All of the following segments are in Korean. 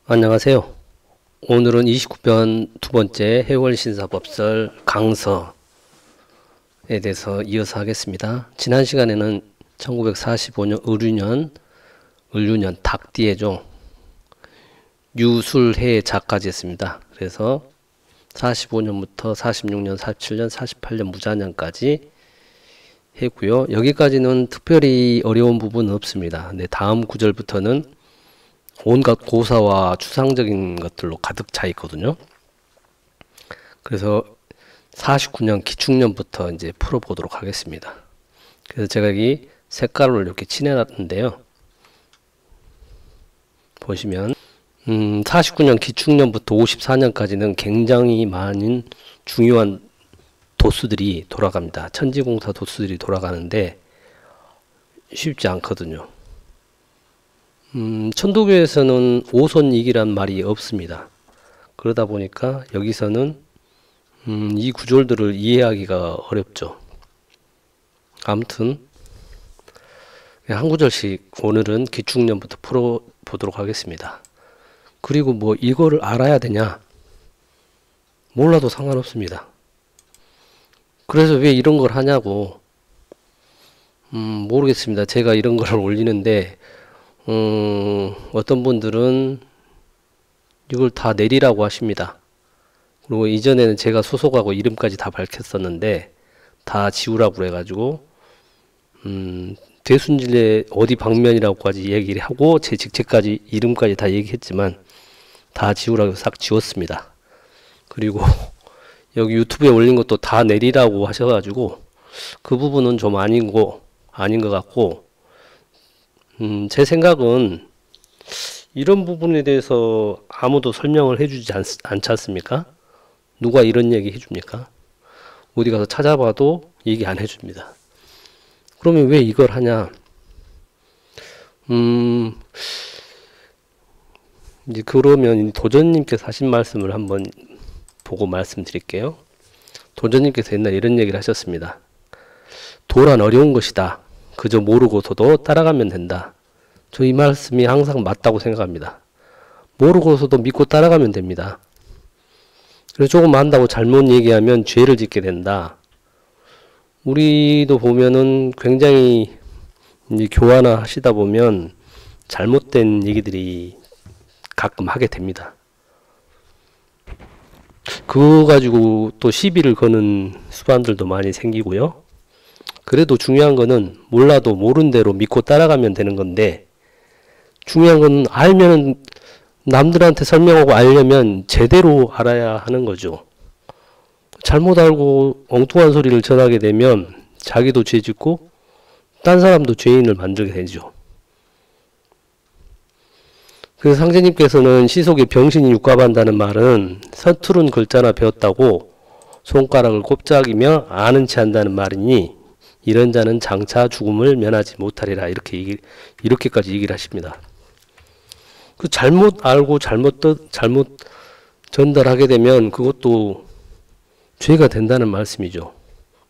안녕하세요. 오늘은 29편 두 번째 해월신사법설 강서에 대해서 이어서 하겠습니다. 지난 시간에는 1945년 을유년 닭띠해종 유술해 자까지 했습니다. 그래서 45년부터 46년, 47년, 48년 무자년까지 했고요. 여기까지는 특별히 어려운 부분은 없습니다. 근데 다음 구절부터는 온갖 고사와 추상적인 것들로 가득 차 있거든요. 그래서 49년 기축년부터 이제 풀어보도록 하겠습니다. 그래서 제가 여기 색깔로 이렇게 칠해놨는데요. 보시면 49년 기축년부터 54년까지는 굉장히 많은 중요한 도수들이 돌아갑니다. 천지공사 도수들이 돌아가는데 쉽지 않거든요. 천도교에서는 오손이기란 말이 없습니다. 그러다 보니까 여기서는 이 구절들을 이해하기가 어렵죠. 아무튼 한 구절씩 오늘은 기축년부터 풀어보도록 하겠습니다. 그리고 뭐 이거를 알아야 되냐? 몰라도 상관없습니다. 그래서 왜 이런 걸 하냐고 모르겠습니다. 제가 이런 걸 올리는데 어떤 분들은 이걸 다 내리라고 하십니다. 그리고 이전에는 제가 소속하고 이름까지 다 밝혔었는데 다 지우라고 그래가지고 대순진례 어디 방면이라고까지 얘기를 하고 제 직책까지 이름까지 다 얘기했지만 다 지우라고 싹 지웠습니다. 그리고 여기 유튜브에 올린 것도 다 내리라고 하셔가지고 그 부분은 좀 아닌 것 같고 제 생각은 이런 부분에 대해서 아무도 설명을 해주지 않지 않습니까? 누가 이런 얘기 해줍니까? 어디 가서 찾아봐도 얘기 안 해줍니다. 그러면 왜 이걸 하냐? 이제 그러면 도전님께서 하신 말씀을 한번 보고 말씀드릴게요. 도전님께서 옛날에 이런 얘기를 하셨습니다. 도란 어려운 것이다. 그저 모르고서도 따라가면 된다. 저 이 말씀이 항상 맞다고 생각합니다. 모르고서도 믿고 따라가면 됩니다. 그래서 조금 안다고 잘못 얘기하면 죄를 짓게 된다. 우리도 보면은 굉장히 이제 교화나 하시다 보면 잘못된 얘기들이 가끔 하게 됩니다. 그거 가지고 또 시비를 거는 수반들도 많이 생기고요. 그래도 중요한 거는 몰라도 모른 대로 믿고 따라가면 되는 건데, 중요한 건 알면은 남들한테 설명하고 알려면 제대로 알아야 하는 거죠. 잘못 알고 엉뚱한 소리를 전하게 되면 자기도 죄 짓고 딴 사람도 죄인을 만들게 되죠. 그래서 상제님께서는 시속에 병신이 육갑한다는 말은 서투른 글자나 배웠다고 손가락을 곱작이며 아는 체 한다는 말이니 이런 자는 장차 죽음을 면하지 못하리라. 이렇게까지 얘기를 하십니다. 그 잘못 알고 잘못 전달하게 되면 그것도 죄가 된다는 말씀이죠.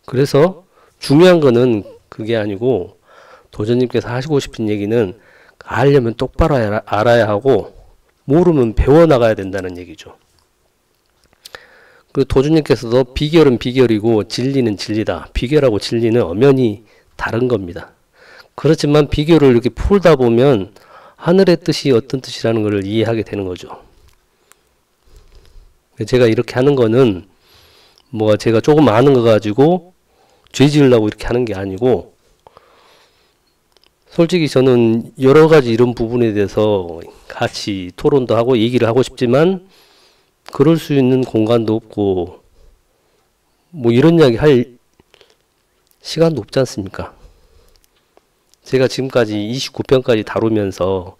그래서 중요한 거는 그게 아니고 도전님께서 하시고 싶은 얘기는 알려면 똑바로 알아야 하고 모르면 배워나가야 된다는 얘기죠. 그리고 도주님께서도 비결은 비결이고 진리는 진리다. 비결하고 진리는 엄연히 다른 겁니다. 그렇지만 비결을 이렇게 풀다 보면 하늘의 뜻이 어떤 뜻이라는 것을 이해하게 되는 거죠. 제가 이렇게 하는 거는 뭐 제가 조금 아는 거 가지고 죄 지으려고 이렇게 하는 게 아니고, 솔직히 저는 여러 가지 이런 부분에 대해서 같이 토론도 하고 얘기를 하고 싶지만 그럴 수 있는 공간도 없고 뭐 이런 이야기 할 시간도 없지 않습니까? 제가 지금까지 29편까지 다루면서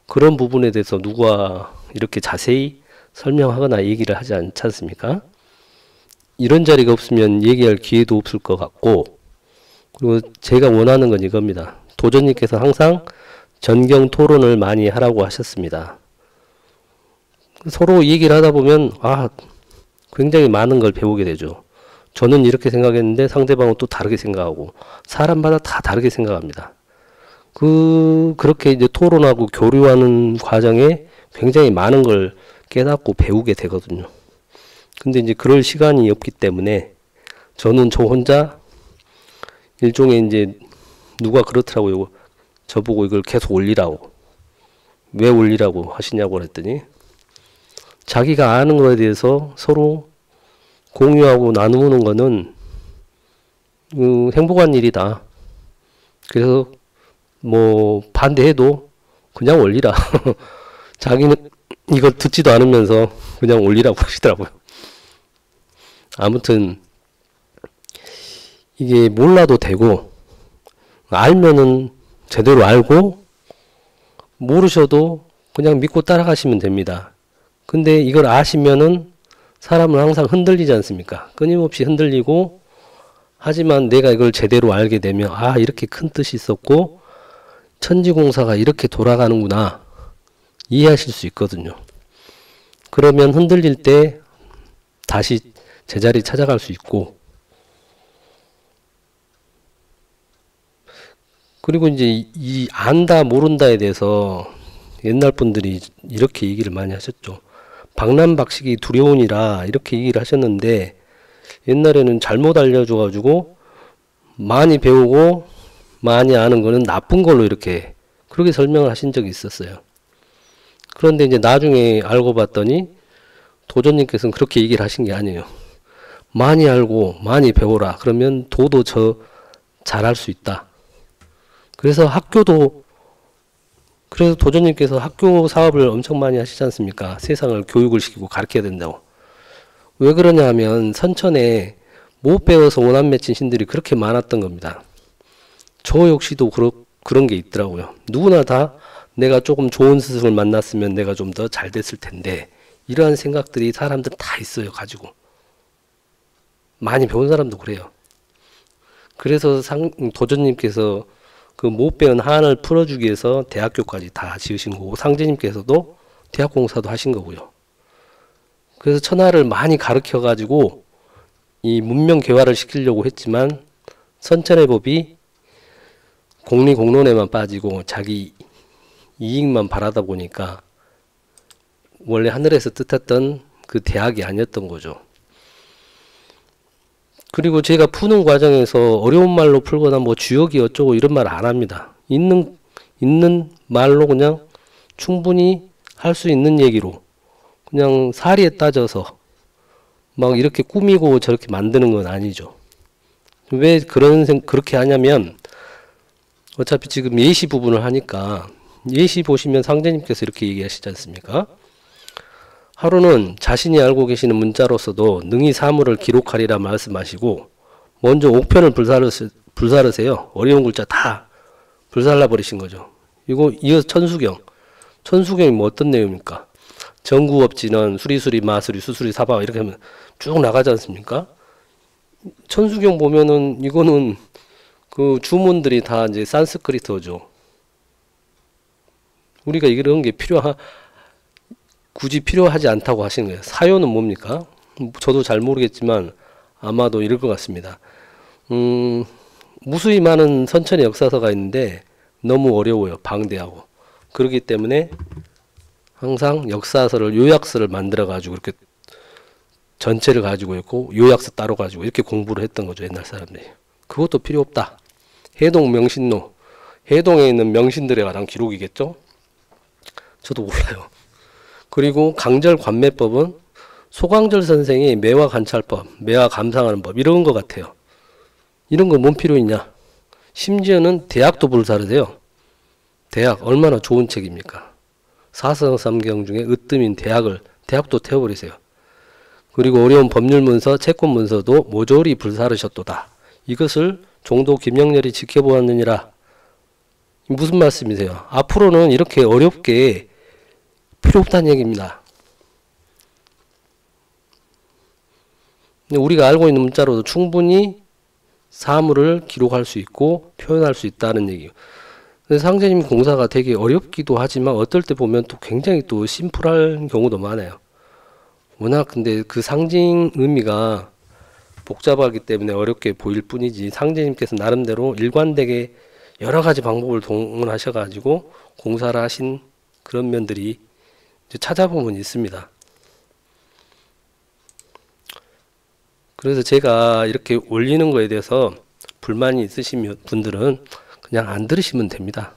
그런 부분에 대해서 누가 이렇게 자세히 설명하거나 얘기를 하지 않지 않습니까? 이런 자리가 없으면 얘기할 기회도 없을 것 같고, 그리고 제가 원하는 건 이겁니다. 도전님께서 항상 전경 토론을 많이 하라고 하셨습니다. 서로 얘기를 하다 보면 굉장히 많은 걸 배우게 되죠. 저는 이렇게 생각했는데 상대방은 또 다르게 생각하고 사람마다 다 다르게 생각합니다. 그렇게 이제 토론하고 교류하는 과정에 굉장히 많은 걸 깨닫고 배우게 되거든요. 근데 이제 그럴 시간이 없기 때문에 저는 저 혼자 일종의 이제 누가 그렇더라고요. 저보고 이걸 계속 올리라고. 왜 올리라고 하시냐고 그랬더니 자기가 아는 거에 대해서 서로 공유하고 나누는 거는 행복한 일이다. 그래서 뭐 반대해도 그냥 올리라. 자기는 이걸 듣지도 않으면서 그냥 올리라고 하시더라고요. 아무튼 이게 몰라도 되고 알면은 제대로 알고 모르셔도 그냥 믿고 따라가시면 됩니다. 근데 이걸 아시면은 사람은 항상 흔들리지 않습니까? 끊임없이 흔들리고 하지만 내가 이걸 제대로 알게 되면 아 이렇게 큰 뜻이 있었고 천지공사가 이렇게 돌아가는구나 이해하실 수 있거든요. 그러면 흔들릴 때 다시 제자리 찾아갈 수 있고 그리고 이제 이 안다 모른다에 대해서 옛날 분들이 이렇게 얘기를 많이 하셨죠. 박남박식이 두려우니라 이렇게 얘기를 하셨는데 옛날에는 잘못 알려줘가지고 많이 배우고 많이 아는 거는 나쁜 걸로 이렇게 그렇게 설명을 하신 적이 있었어요. 그런데 이제 나중에 알고 봤더니 도전님께서는 그렇게 얘기를 하신 게 아니에요. 많이 알고 많이 배워라. 그러면 도도 잘할 수 있다. 그래서 그래서 도전님께서 학교 사업을 엄청 많이 하시지 않습니까? 세상을 교육을 시키고 가르쳐야 된다고. 왜 그러냐 하면 선천에 못 배워서 원한 맺힌 신들이 그렇게 많았던 겁니다. 저 역시도 그런 게 있더라고요. 누구나 다 내가 조금 좋은 스승을 만났으면 내가 좀 더 잘 됐을 텐데 이러한 생각들이 사람들 다 있어요. 가지고. 많이 배운 사람도 그래요. 그래서 도전님께서 그 못 배운 한을 풀어주기 위해서 대학교까지 다 지으신 거고 상제님께서도 대학공사도 하신 거고요. 그래서 천하를 많이 가르쳐 가지고 이 문명 개화를 시키려고 했지만 선천의 법이 공리공론에만 빠지고 자기 이익만 바라다 보니까 원래 하늘에서 뜻했던 그 대학이 아니었던 거죠. 그리고 제가 푸는 과정에서 어려운 말로 풀거나 뭐 주역이 어쩌고 이런 말 안 합니다. 있는 말로 그냥 충분히 할 수 있는 얘기로 그냥 사리에 따져서 막 이렇게 꾸미고 저렇게 만드는 건 아니죠. 왜 그렇게 하냐면 어차피 지금 예시 부분을 하니까 예시 보시면 상제님께서 이렇게 얘기하시지 않습니까? 하루는 자신이 알고 계시는 문자로서도 능히 사물을 기록하리라 말씀하시고 먼저 옥편을 불사르세요. 어려운 글자 다 불살라 버리신 거죠. 이거 이어서 천수경이 뭐 어떤 내용입니까? 정구업진원 수리수리 마수리 수수리 사바 이렇게 하면 쭉 나가지 않습니까? 천수경 보면은 이거는 그 주문들이 다 이제 산스크리트어죠. 우리가 이런 게 굳이 필요하지 않다고 하시는 거예요. 사요는 뭡니까? 저도 잘 모르겠지만 아마도 이럴 것 같습니다. 무수히 많은 선천의 역사서가 있는데 너무 어려워요. 방대하고. 그렇기 때문에 항상 역사서를 요약서를 만들어 가지고 이렇게 전체를 가지고 있고 요약서 따로 가지고 이렇게 공부를 했던 거죠. 옛날 사람들이. 그것도 필요 없다. 해동 명신록. 해동에 있는 명신들에 관한 기록이겠죠? 저도 몰라요. 그리고 강절 관매법은 소강절 선생이 매화 관찰법, 매화 감상하는 법 이런 것 같아요. 이런 거 뭔 필요 있냐? 심지어는 대학도 불사르세요. 대학 얼마나 좋은 책입니까? 사서삼경 중에 으뜸인 대학도 태워버리세요. 그리고 어려운 법률문서, 채권문서도 모조리 불사르셨도다. 이것을 종도 김영렬이 지켜보았느니라. 무슨 말씀이세요? 앞으로는 이렇게 어렵게 필요 없다는 얘기입니다. 우리가 알고 있는 문자로도 충분히 사물을 기록할 수 있고 표현할 수 있다는 얘기예요. 상제님 공사가 되게 어렵기도 하지만 어떨 때 보면 또 굉장히 또 심플한 경우도 많아요. 워낙 근데 그 상징 의미가 복잡하기 때문에 어렵게 보일 뿐이지 상제님께서 나름대로 일관되게 여러 가지 방법을 동원하셔가지고 공사를 하신 그런 면들이 찾아보면 있습니다. 그래서 제가 이렇게 올리는 거에 대해서 불만이 있으신 분들은 그냥 안 들으시면 됩니다.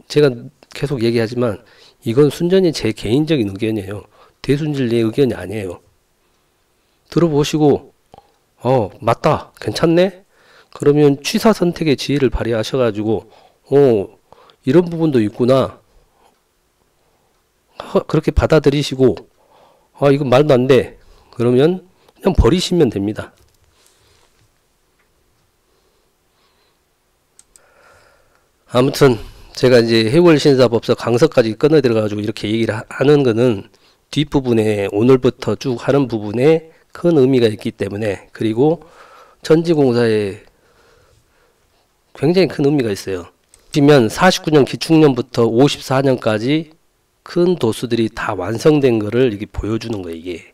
제가 계속 얘기하지만 이건 순전히 제 개인적인 의견이에요. 대순진리의 의견이 아니에요. 들어보시고 맞다, 괜찮네? 그러면 취사 선택의 지혜를 발휘하셔가지고 이런 부분도 있구나, 그렇게 받아들이시고 이건 말도 안 돼, 그러면 그냥 버리시면 됩니다. 아무튼 제가 이제 해월신사법서 강서까지 끊어 들어가지고 이렇게 얘기를 하는 거는 뒷부분에 오늘부터 쭉 하는 부분에 큰 의미가 있기 때문에, 그리고 천지공사에 굉장히 큰 의미가 있어요. 보시면 49년 기축년부터 54년까지 큰 도수들이 다 완성된 거를 이렇게 보여주는 거예요. 이게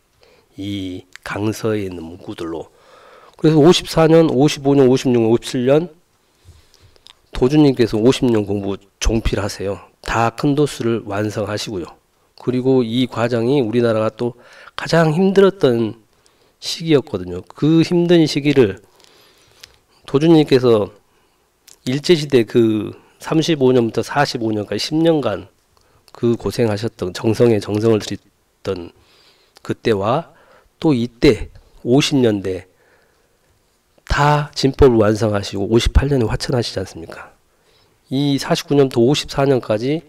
이 강서에 있는 문구들로. 그래서 54년, 55년, 56년, 57년 도주님께서 50년 공부 종필 하세요. 다 큰 도수를 완성하시고요. 그리고 이 과정이 우리나라가 또 가장 힘들었던 시기였거든요. 그 힘든 시기를 도주님께서 일제시대 그 35년부터 45년까지 10년간 그 고생하셨던, 정성에 정성을 들였던 그때와 또 이때 50년대 다 진법을 완성하시고 58년에 화천하시지 않습니까? 이 49년부터 54년까지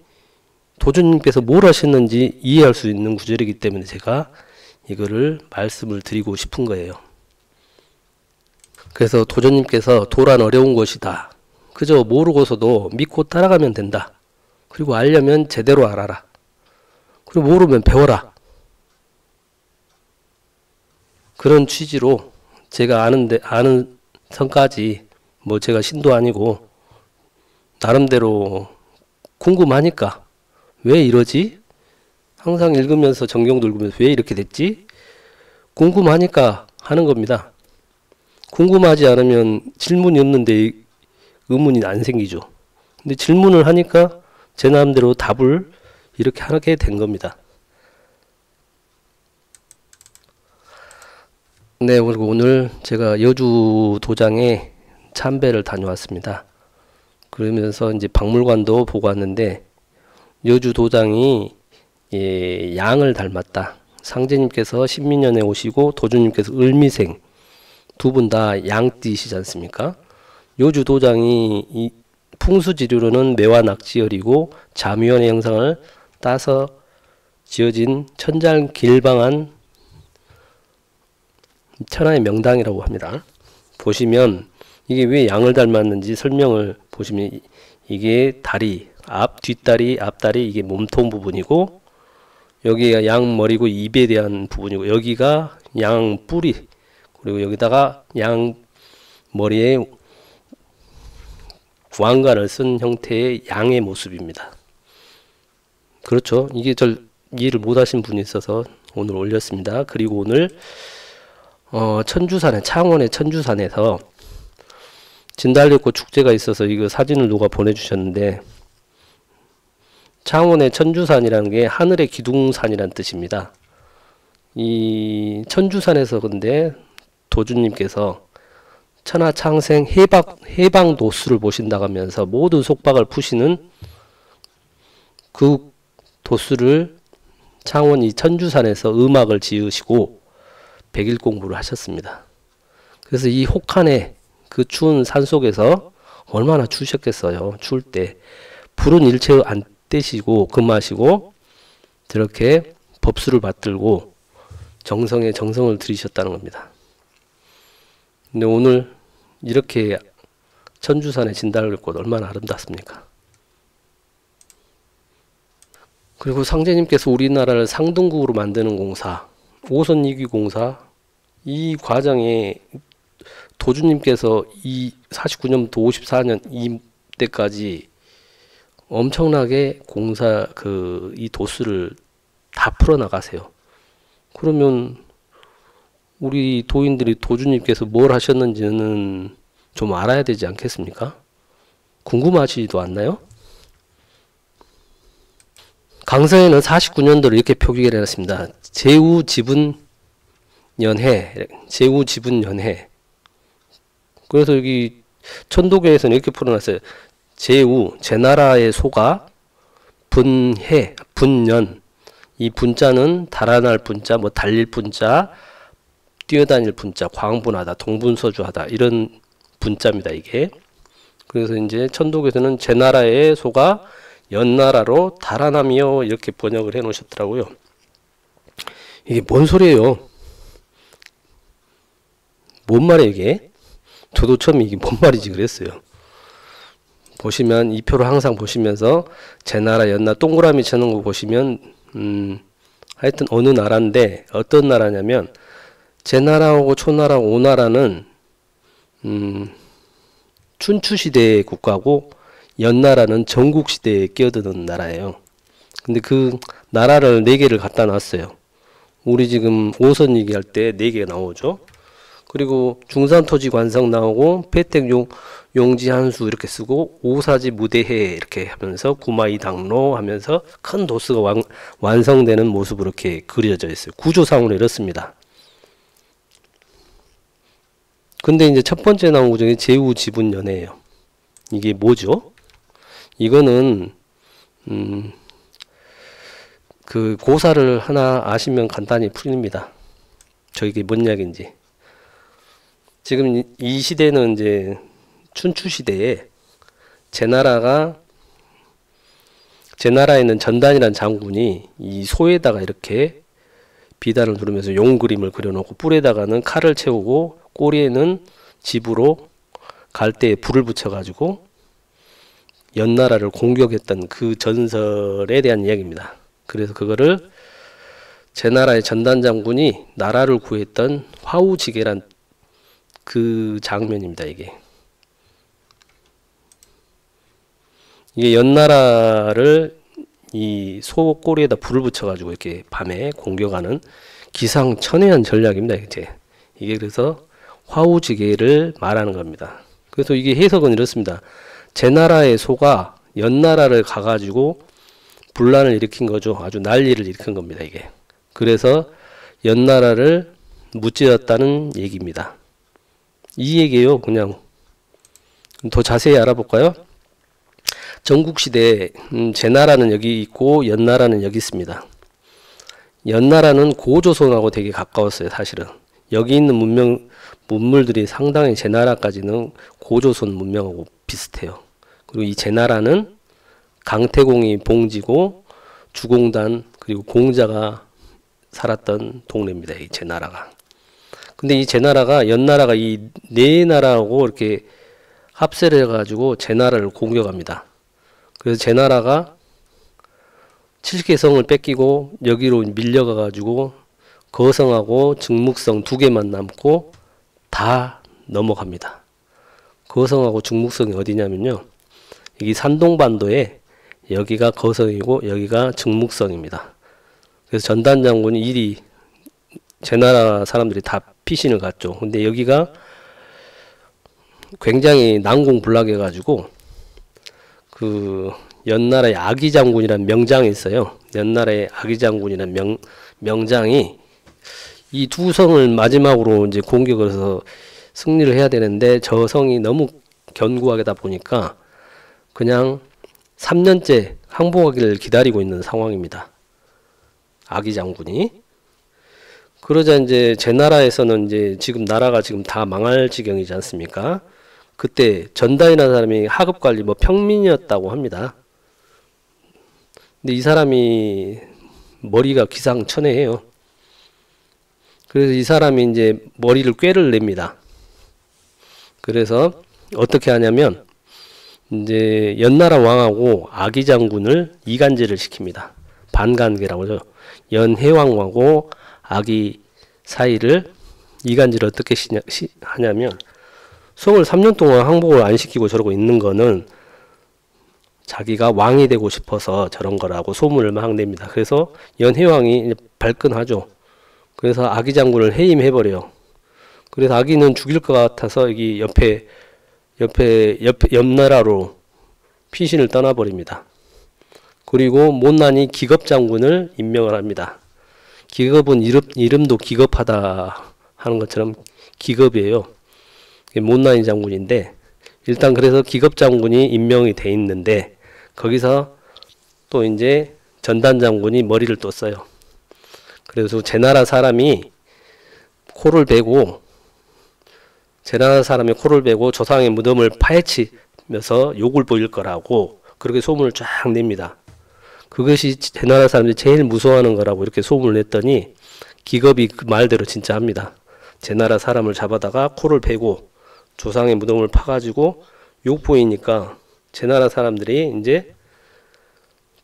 도주님께서 뭘 하셨는지 이해할 수 있는 구절이기 때문에 제가 이거를 말씀을 드리고 싶은 거예요. 그래서 도주님께서 도란 어려운 것이다, 그저 모르고서도 믿고 따라가면 된다, 그리고 알려면 제대로 알아라, 그리고 모르면 배워라, 그런 취지로 제가 아는 선까지, 뭐 제가 신도 아니고 나름대로 궁금하니까 왜 이러지? 항상 읽으면서 정경도 읽으면서 왜 이렇게 됐지? 궁금하니까 하는 겁니다. 궁금하지 않으면 질문이 없는데 의문이 안 생기죠. 근데 질문을 하니까 제 나름대로 답을 이렇게 하게 된 겁니다. 네, 그리고 오늘 제가 여주 도장에 참배를 다녀왔습니다. 그러면서 이제 박물관도 보고 왔는데, 여주 도장이 양을 닮았다. 상제님께서 신민년에 오시고 도주님께서 을미생, 두 분 다 양띠시지 않습니까? 여주 도장이 이 풍수지류로는 매화 낙지열이고 자묘연의 형상을 따서 지어진 천장길방한 천하의 명당이라고 합니다. 보시면 이게 왜 양을 닮았는지 설명을 보시면, 이게 다리, 뒷다리, 앞다리, 이게 몸통 부분이고, 여기가 양 머리고 입에 대한 부분이고, 여기가 양 뿌리, 그리고 여기다가 양 머리에 왕관을 쓴 형태의 양의 모습입니다. 그렇죠. 이게 절 이해를 못하신 분이 있어서 오늘 올렸습니다. 그리고 오늘 천주산에, 창원의 천주산에서 진달래꽃 축제가 있어서 이거 사진을 누가 보내주셨는데, 창원의 천주산이라는 게 하늘의 기둥산이란 뜻입니다. 이 천주산에서 근데 도주님께서 천하창생 해방 도수를 보신다고 하면서 모든 속박을 푸시는 그 도수를 창원 이 천주산에서 음악을 지으시고 100일 공부를 하셨습니다. 그래서 이 혹한의 그 추운 산속에서 얼마나 추우셨겠어요. 추울 때 불은 일체 안 떼시고 금하시고 저렇게 법수를 받들고 정성에 정성을 들이셨다는 겁니다. 근데 오늘 이렇게 천주산의 진달래꽃 얼마나 아름답습니까? 그리고 상제님께서 우리나라를 상등국으로 만드는 공사, 5선 2기 공사, 이 과정에 도주님께서 이 49년부터 54년 이때까지 엄청나게 공사 이 도수를 다 풀어나가세요. 그러면 우리 도인들이 도주님께서 뭘 하셨는지는 좀 알아야 되지 않겠습니까? 궁금하지도 않나요? 강서에는 49년도를 이렇게 표기를 해놨습니다. 제우지분연해, 제우지분연해. 그래서 여기 천도교에서는 이렇게 풀어놨어요. 제나라의 소가 분해, 분연. 이 분자는 달아날 분자, 뭐 달릴 분자, 뛰어다닐 분자, 광분하다, 동분서주하다 이런 분자입니다. 이게. 그래서 이제 천도교에서는 제나라의 소가 연나라로 달아나며 이렇게 번역을 해 놓으셨더라고요. 이게 뭔 소리예요? 뭔 말이에요 이게? 저도 처음에 이게 뭔 말이지 그랬어요. 보시면 이 표를 항상 보시면서 제나라, 연나 동그라미 쳐놓은 거 보시면 하여튼 어느 나라인데 어떤 나라냐면 제나라하고 초나라하고 오나라는 춘추시대의 국가고 연나라는 전국시대에 끼어드는 나라예요. 근데 그 나라를 4개를 갖다 놨어요. 우리 지금 5선 얘기할 때 4개가 나오죠. 그리고 중산토지 관성 나오고 패택 용지 한수 이렇게 쓰고 오사지 무대해 이렇게 하면서 구마이 당로 하면서 큰 도스가 완성되는 모습으로 이렇게 그려져 있어요. 구조상으로 이렇습니다. 근데 이제 첫 번째 나온 구조가 제우지분연해예요. 이게 뭐죠? 이거는 그 고사를 하나 아시면 간단히 풀립니다. 이게 뭔 이야기인지. 지금 이 시대는 이제 춘추 시대에 제나라에 있는 전단이라는 장군이 이 소에다가 이렇게 비단을 누르면서 용 그림을 그려놓고 뿔에다가는 칼을 채우고 꼬리에는 집으로 갈대에 불을 붙여가지고 연나라를 공격했던 그 전설에 대한 이야기입니다. 그래서 그거를 제나라의 전단 장군이 나라를 구했던 화우지계란 그 장면입니다. 이게 연나라를 이 소 꼬리에다 불을 붙여가지고 이렇게 밤에 공격하는 기상천외한 전략입니다. 이게 그래서 화우지계를 말하는 겁니다. 그래서 이게 해석은 이렇습니다. 제나라의 소가 연나라를 가가지고 분란을 일으킨 거죠. 아주 난리를 일으킨 겁니다. 이게. 그래서 연나라를 무찌렀다는 얘기입니다. 이 얘기예요. 그냥 더 자세히 알아볼까요? 전국시대 제나라는 여기 있고 연나라는 여기 있습니다. 연나라는 고조선하고 되게 가까웠어요. 사실은 여기 있는 문물들이 상당히 제나라까지는 고조선 문명하고 비슷해요. 그리고 이 제나라는 강태공이 봉지고 주공단 그리고 공자가 살았던 동네입니다. 이 제나라가. 근데 이 제나라가 연나라가 이 네 나라하고 이렇게 합세를 해가지고 제나라를 공격합니다. 그래서 제나라가 7개성을 뺏기고 여기로 밀려가가지고 거성하고 증묵성 2개만 남고 다 넘어갑니다. 거성하고 증묵성이 어디냐면요. 여기 산동반도에 여기가 거성이고 여기가 증묵성입니다. 그래서 전단 장군이 일이 제나라 사람들이 다 피신을 갔죠. 근데 여기가 굉장히 난공불락해가지고 그 연나라의 아기장군이라는 명장이 있어요. 연나라의 아기장군이라는 명장이 이 두 성을 마지막으로 이제 공격을 해서 승리를 해야 되는데 저 성이 너무 견고하다 보니까 그냥 3년째 항복하기를 기다리고 있는 상황입니다. 아기장군이. 그러자 이제 제나라에서는 이제 지금 나라가 지금 다 망할 지경이지 않습니까? 그때 전단이라는 사람이 하급관리 뭐 평민이었다고 합니다. 근데 이 사람이 머리가 기상천외해요. 그래서 이 사람이 이제 머리를 꾀를 냅니다. 그래서 어떻게 하냐면 이제 연나라 왕하고 아기장군을 이간질을 시킵니다. 반간계라고 하죠. 연해왕하고 아기 사이를 이간질을 어떻게 하냐면 성을 3년 동안 항복을 안 시키고 저러고 있는 거는 자기가 왕이 되고 싶어서 저런 거라고 소문을 막 냅니다. 그래서 연해왕이 발끈하죠. 그래서 아기 장군을 해임해버려요. 그래서 아기는 죽일 것 같아서 여기 옆 나라로 피신을 떠나버립니다. 그리고 못난이 기겁장군을 임명을 합니다. 기겁은 이름도 기겁하다 하는 것처럼 기겁이에요. 못난이 장군인데, 일단 그래서 기겁장군이 임명이 돼 있는데, 거기서 또 이제 전단장군이 머리를 또 써요. 그래서 제나라 사람이 코를 베고 조상의 무덤을 파헤치면서 욕을 보일 거라고 그렇게 소문을 쫙 냅니다. 그것이 제나라 사람들이 제일 무서워하는 거라고 이렇게 소문을 냈더니 기겁이 그 말대로 진짜 합니다. 제나라 사람을 잡아다가 코를 베고 조상의 무덤을 파가지고 욕 보이니까 제나라 사람들이 이제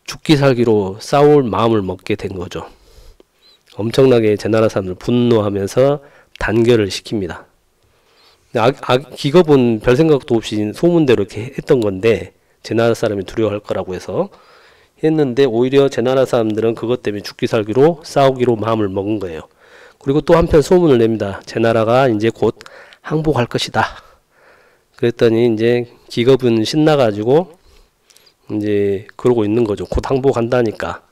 죽기 살기로 싸울 마음을 먹게 된 거죠. 엄청나게 제나라 사람들 분노하면서 단결을 시킵니다. 기겁은 별 생각도 없이 소문대로 이렇게 했던 건데 제나라 사람이 두려워할 거라고 해서 했는데, 오히려 제나라 사람들은 그것 때문에 죽기 살기로 싸우기로 마음을 먹은 거예요. 그리고 또 한편 소문을 냅니다. 제나라가 이제 곧 항복할 것이다. 그랬더니 이제 기겁은 신나가지고 이제 그러고 있는 거죠. 곧 항복한다니까.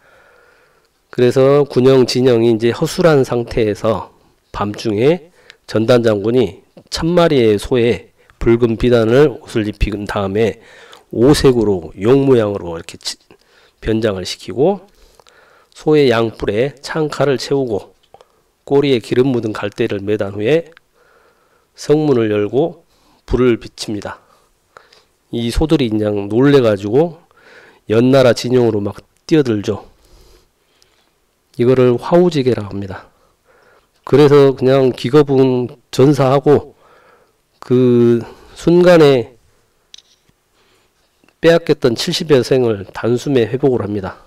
그래서 군영 진영이 이제 허술한 상태에서 밤중에 전단 장군이 1000마리의 소에 붉은 비단을 옷을 입힌 다음에 오색으로 용 모양으로 이렇게 변장을 시키고 소의 양뿔에 창칼을 채우고 꼬리에 기름 묻은 갈대를 매단 후에 성문을 열고 불을 비칩니다. 이 소들이 그냥 놀래가지고 연나라 진영으로 막 뛰어들죠. 이거를 화우지계라고 합니다. 그래서 그냥 기겁은 전사하고 그 순간에 빼앗겼던 70여 생을 단숨에 회복을 합니다.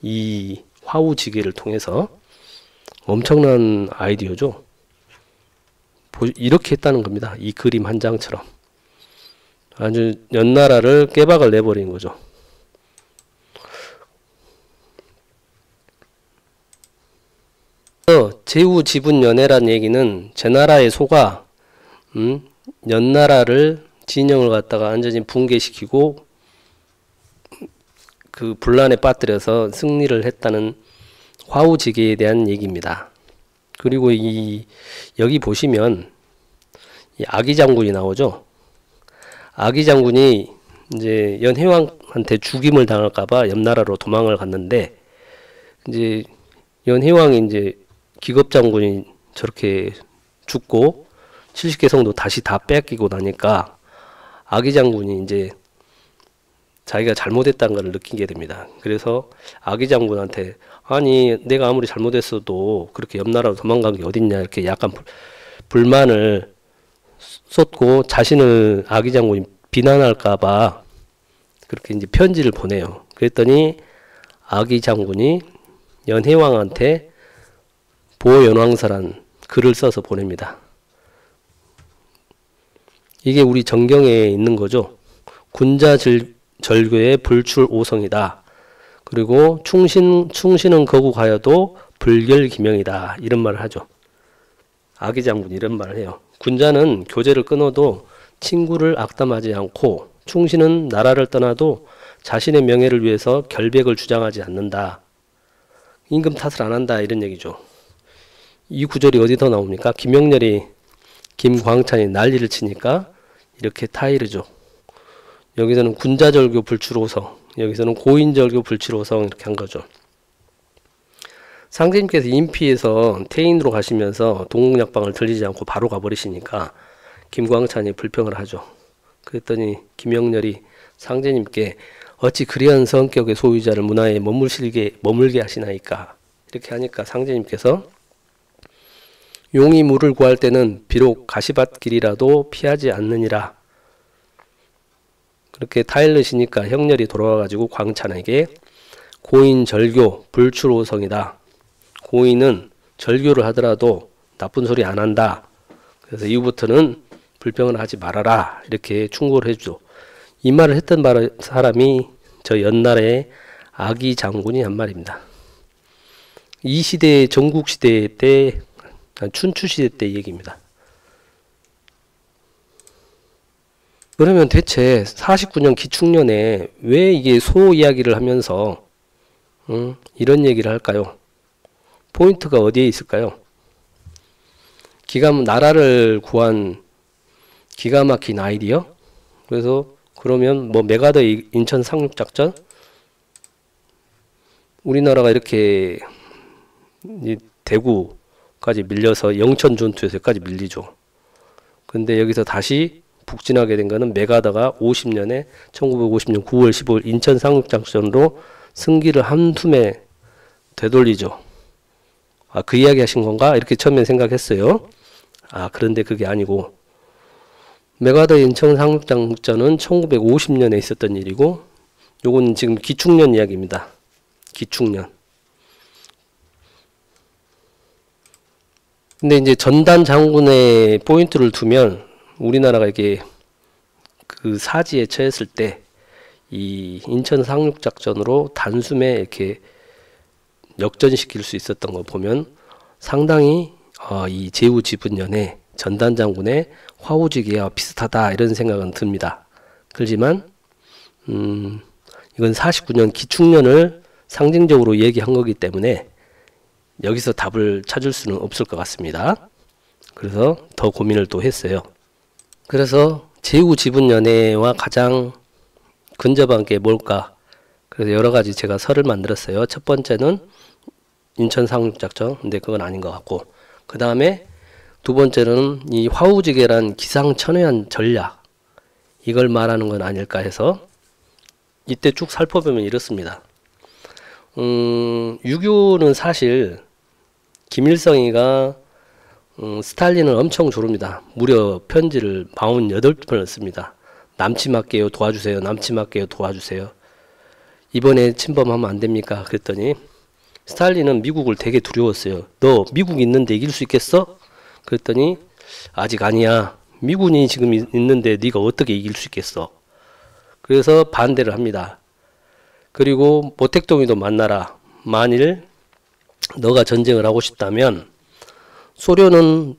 이 화우지계를 통해서. 엄청난 아이디어죠. 이렇게 했다는 겁니다. 이 그림 한 장처럼. 아주 연나라를 깨박을 내버린 거죠. 제우지분연해란 얘기는 제나라의 소가 연나라를 진영을 갖다가 완전히 붕괴시키고 그 분란에 빠뜨려서 승리를 했다는 화우지계에 대한 얘기입니다. 그리고 여기 보시면 이 아기 장군이 나오죠. 아기 장군이 이제 연혜왕한테 죽임을 당할까봐 옆나라로 도망을 갔는데, 이제 연혜왕이 이제 기겁 장군이 저렇게 죽고 70개 성도 다시 다 뺏기고 나니까 아기 장군이 이제 자기가 잘못했다는 걸 느끼게 됩니다. 그래서 아기 장군한테, 아니 내가 아무리 잘못했어도 그렇게 옆나라로 도망간 게 어딨냐, 이렇게 약간 불만을 쏟고 자신을 아기 장군이 비난할까봐 그렇게 이제 편지를 보내요. 그랬더니 아기 장군이 연혜왕한테 보연왕서란 글을 써서 보냅니다. 이게 우리 정경에 있는 거죠. 군자절교의 불출오성이다. 그리고 충신은 거국하여도 불결기명이다. 이런 말을 하죠. 아기 장군이 이런 말을 해요. 군자는 교제를 끊어도 친구를 악담하지 않고, 충신은 나라를 떠나도 자신의 명예를 위해서 결백을 주장하지 않는다. 임금 탓을 안 한다. 이런 얘기죠. 이 구절이 어디서 나옵니까? 김영렬이 김광찬이 난리를 치니까 이렇게 타이르죠. 여기서는 군자절교 불출오성, 여기서는 고인절교 불출오성 이렇게 한 거죠. 상제님께서 인피에서 태인으로 가시면서 동국약방을 들리지 않고 바로 가버리시니까 김광찬이 불평을 하죠. 그랬더니 김영렬이 상제님께 어찌 그리한 성격의 소유자를 문화에 머물게 하시나이까, 이렇게 하니까 상제님께서 용이 물을 구할 때는 비록 가시밭길이라도 피하지 않느니라. 그렇게 타일르시니까 형렬이 돌아와가지고 광찬에게 고인절교 불출오성이다. 고인은 절교를 하더라도 나쁜 소리 안 한다. 그래서 이후부터는 불평을 하지 말아라. 이렇게 충고를 해주죠. 이 말을 했던 사람이 저 연나라의 아기 장군이 한 말입니다. 이 시대의 전국시대 때, 춘추시대 때 얘기입니다. 그러면 대체 49년 기축년에 왜 이게 소 이야기를 하면서 이런 얘기를 할까요? 포인트가 어디에 있을까요? 나라를 구한 기가 막힌 아이디어? 그래서 그러면 뭐 메가더 인천 상륙작전? 우리나라가 이렇게 대구까지 밀려서 영천 전투에서까지 밀리죠. 근데 여기서 다시 북진하게 된 거는 메가더가 1950년 9월 15일 인천 상륙작전으로 승기를 한숨에 되돌리죠. 아, 그 이야기 하신 건가? 이렇게 처음에 생각했어요. 아, 그런데 그게 아니고, 메가더 인천 상륙작전은 1950년에 있었던 일이고, 요건 지금 기축년 이야기입니다. 기축년. 근데 이제 전단 장군의 포인트를 두면, 우리나라가 이렇게 그 사지에 처했을 때, 이 인천 상륙작전으로 단숨에 이렇게 역전시킬 수 있었던 거 보면 상당히 이 제후지분년의 전단 장군의 화우지기와 비슷하다 이런 생각은 듭니다. 그렇지만 이건 49년 기축년을 상징적으로 얘기한 거기 때문에 여기서 답을 찾을 수는 없을 것 같습니다. 그래서 더 고민을 또 했어요. 그래서 제후지분년회와 가장 근접한 게 뭘까? 그래서 여러 가지 제가 설을 만들었어요. 첫 번째는 인천 상륙작전, 근데 그건 아닌 것 같고, 그 다음에 두 번째는 이 화우지계란 기상천외한 전략, 이걸 말하는 건 아닐까 해서 이때 쭉 살펴보면 이렇습니다. 6.25는 사실 김일성이가 스탈린을 엄청 조릅니다. 무려 편지를 48번을 씁니다. 남침할게요, 도와주세요. 남침할게요, 도와주세요. 이번에 침범하면 안 됩니까? 그랬더니 스탈린은 미국을 되게 두려웠어요. 너 미국 있는데 이길 수 있겠어? 그랬더니 아직 아니야. 미군이 지금 있는데 네가 어떻게 이길 수 있겠어? 그래서 반대를 합니다. 그리고 모택동이도 만나라. 만일 너가 전쟁을 하고 싶다면 소련은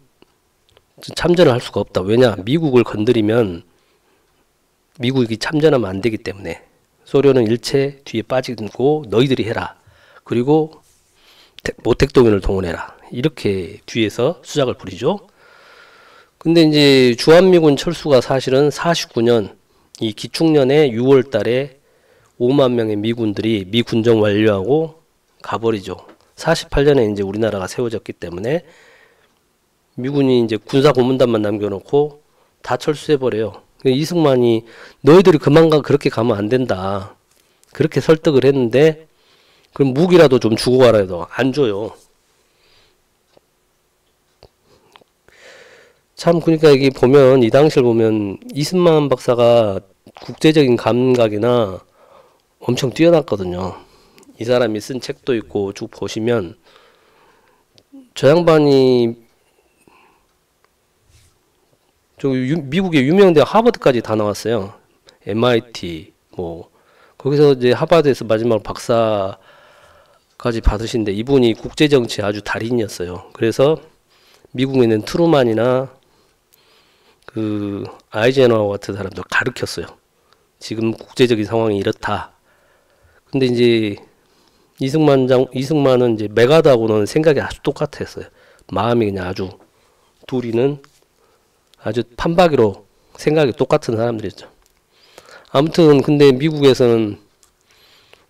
참전을 할 수가 없다. 왜냐? 미국을 건드리면 미국이 참전하면 안 되기 때문에 소련은 일체 뒤에 빠지고 너희들이 해라. 그리고 모택동인을 동원해라. 이렇게 뒤에서 수작을 부리죠. 근데 이제 주한미군 철수가 사실은 49년 이 기축년의 6월 달에 5만 명의 미군들이 미군정 완료하고 가버리죠. 48년에 이제 우리나라가 세워졌기 때문에 미군이 이제 군사 고문단만 남겨놓고 다 철수해버려요. 이승만이 너희들이 그렇게 가면 안 된다. 그렇게 설득을 했는데 그럼 무기라도 좀 주고 가라 해도 안 줘요. 참 그러니까 이게 보면 이 당시를 보면 이승만 박사가 국제적인 감각이나 엄청 뛰어났거든요. 이 사람이 쓴 책도 있고 쭉 보시면 저 양반이 미국의 유명 대학 하버드까지 다 나왔어요. MIT 뭐 거기서 이제 하버드에서 마지막 박사까지 받으신데 이분이 국제정치 아주 달인이었어요. 그래서 미국에 있는 트루만이나 그 아이젠하워 같은 사람도 가르쳤어요. 지금 국제적인 상황이 이렇다. 근데 이제 이승만은 이제 메가더하고는 생각이 아주 똑같았어요. 마음이 그냥 아주 둘이는 아주 판박이로 생각이 똑같은 사람들이었죠. 아무튼 근데 미국에서는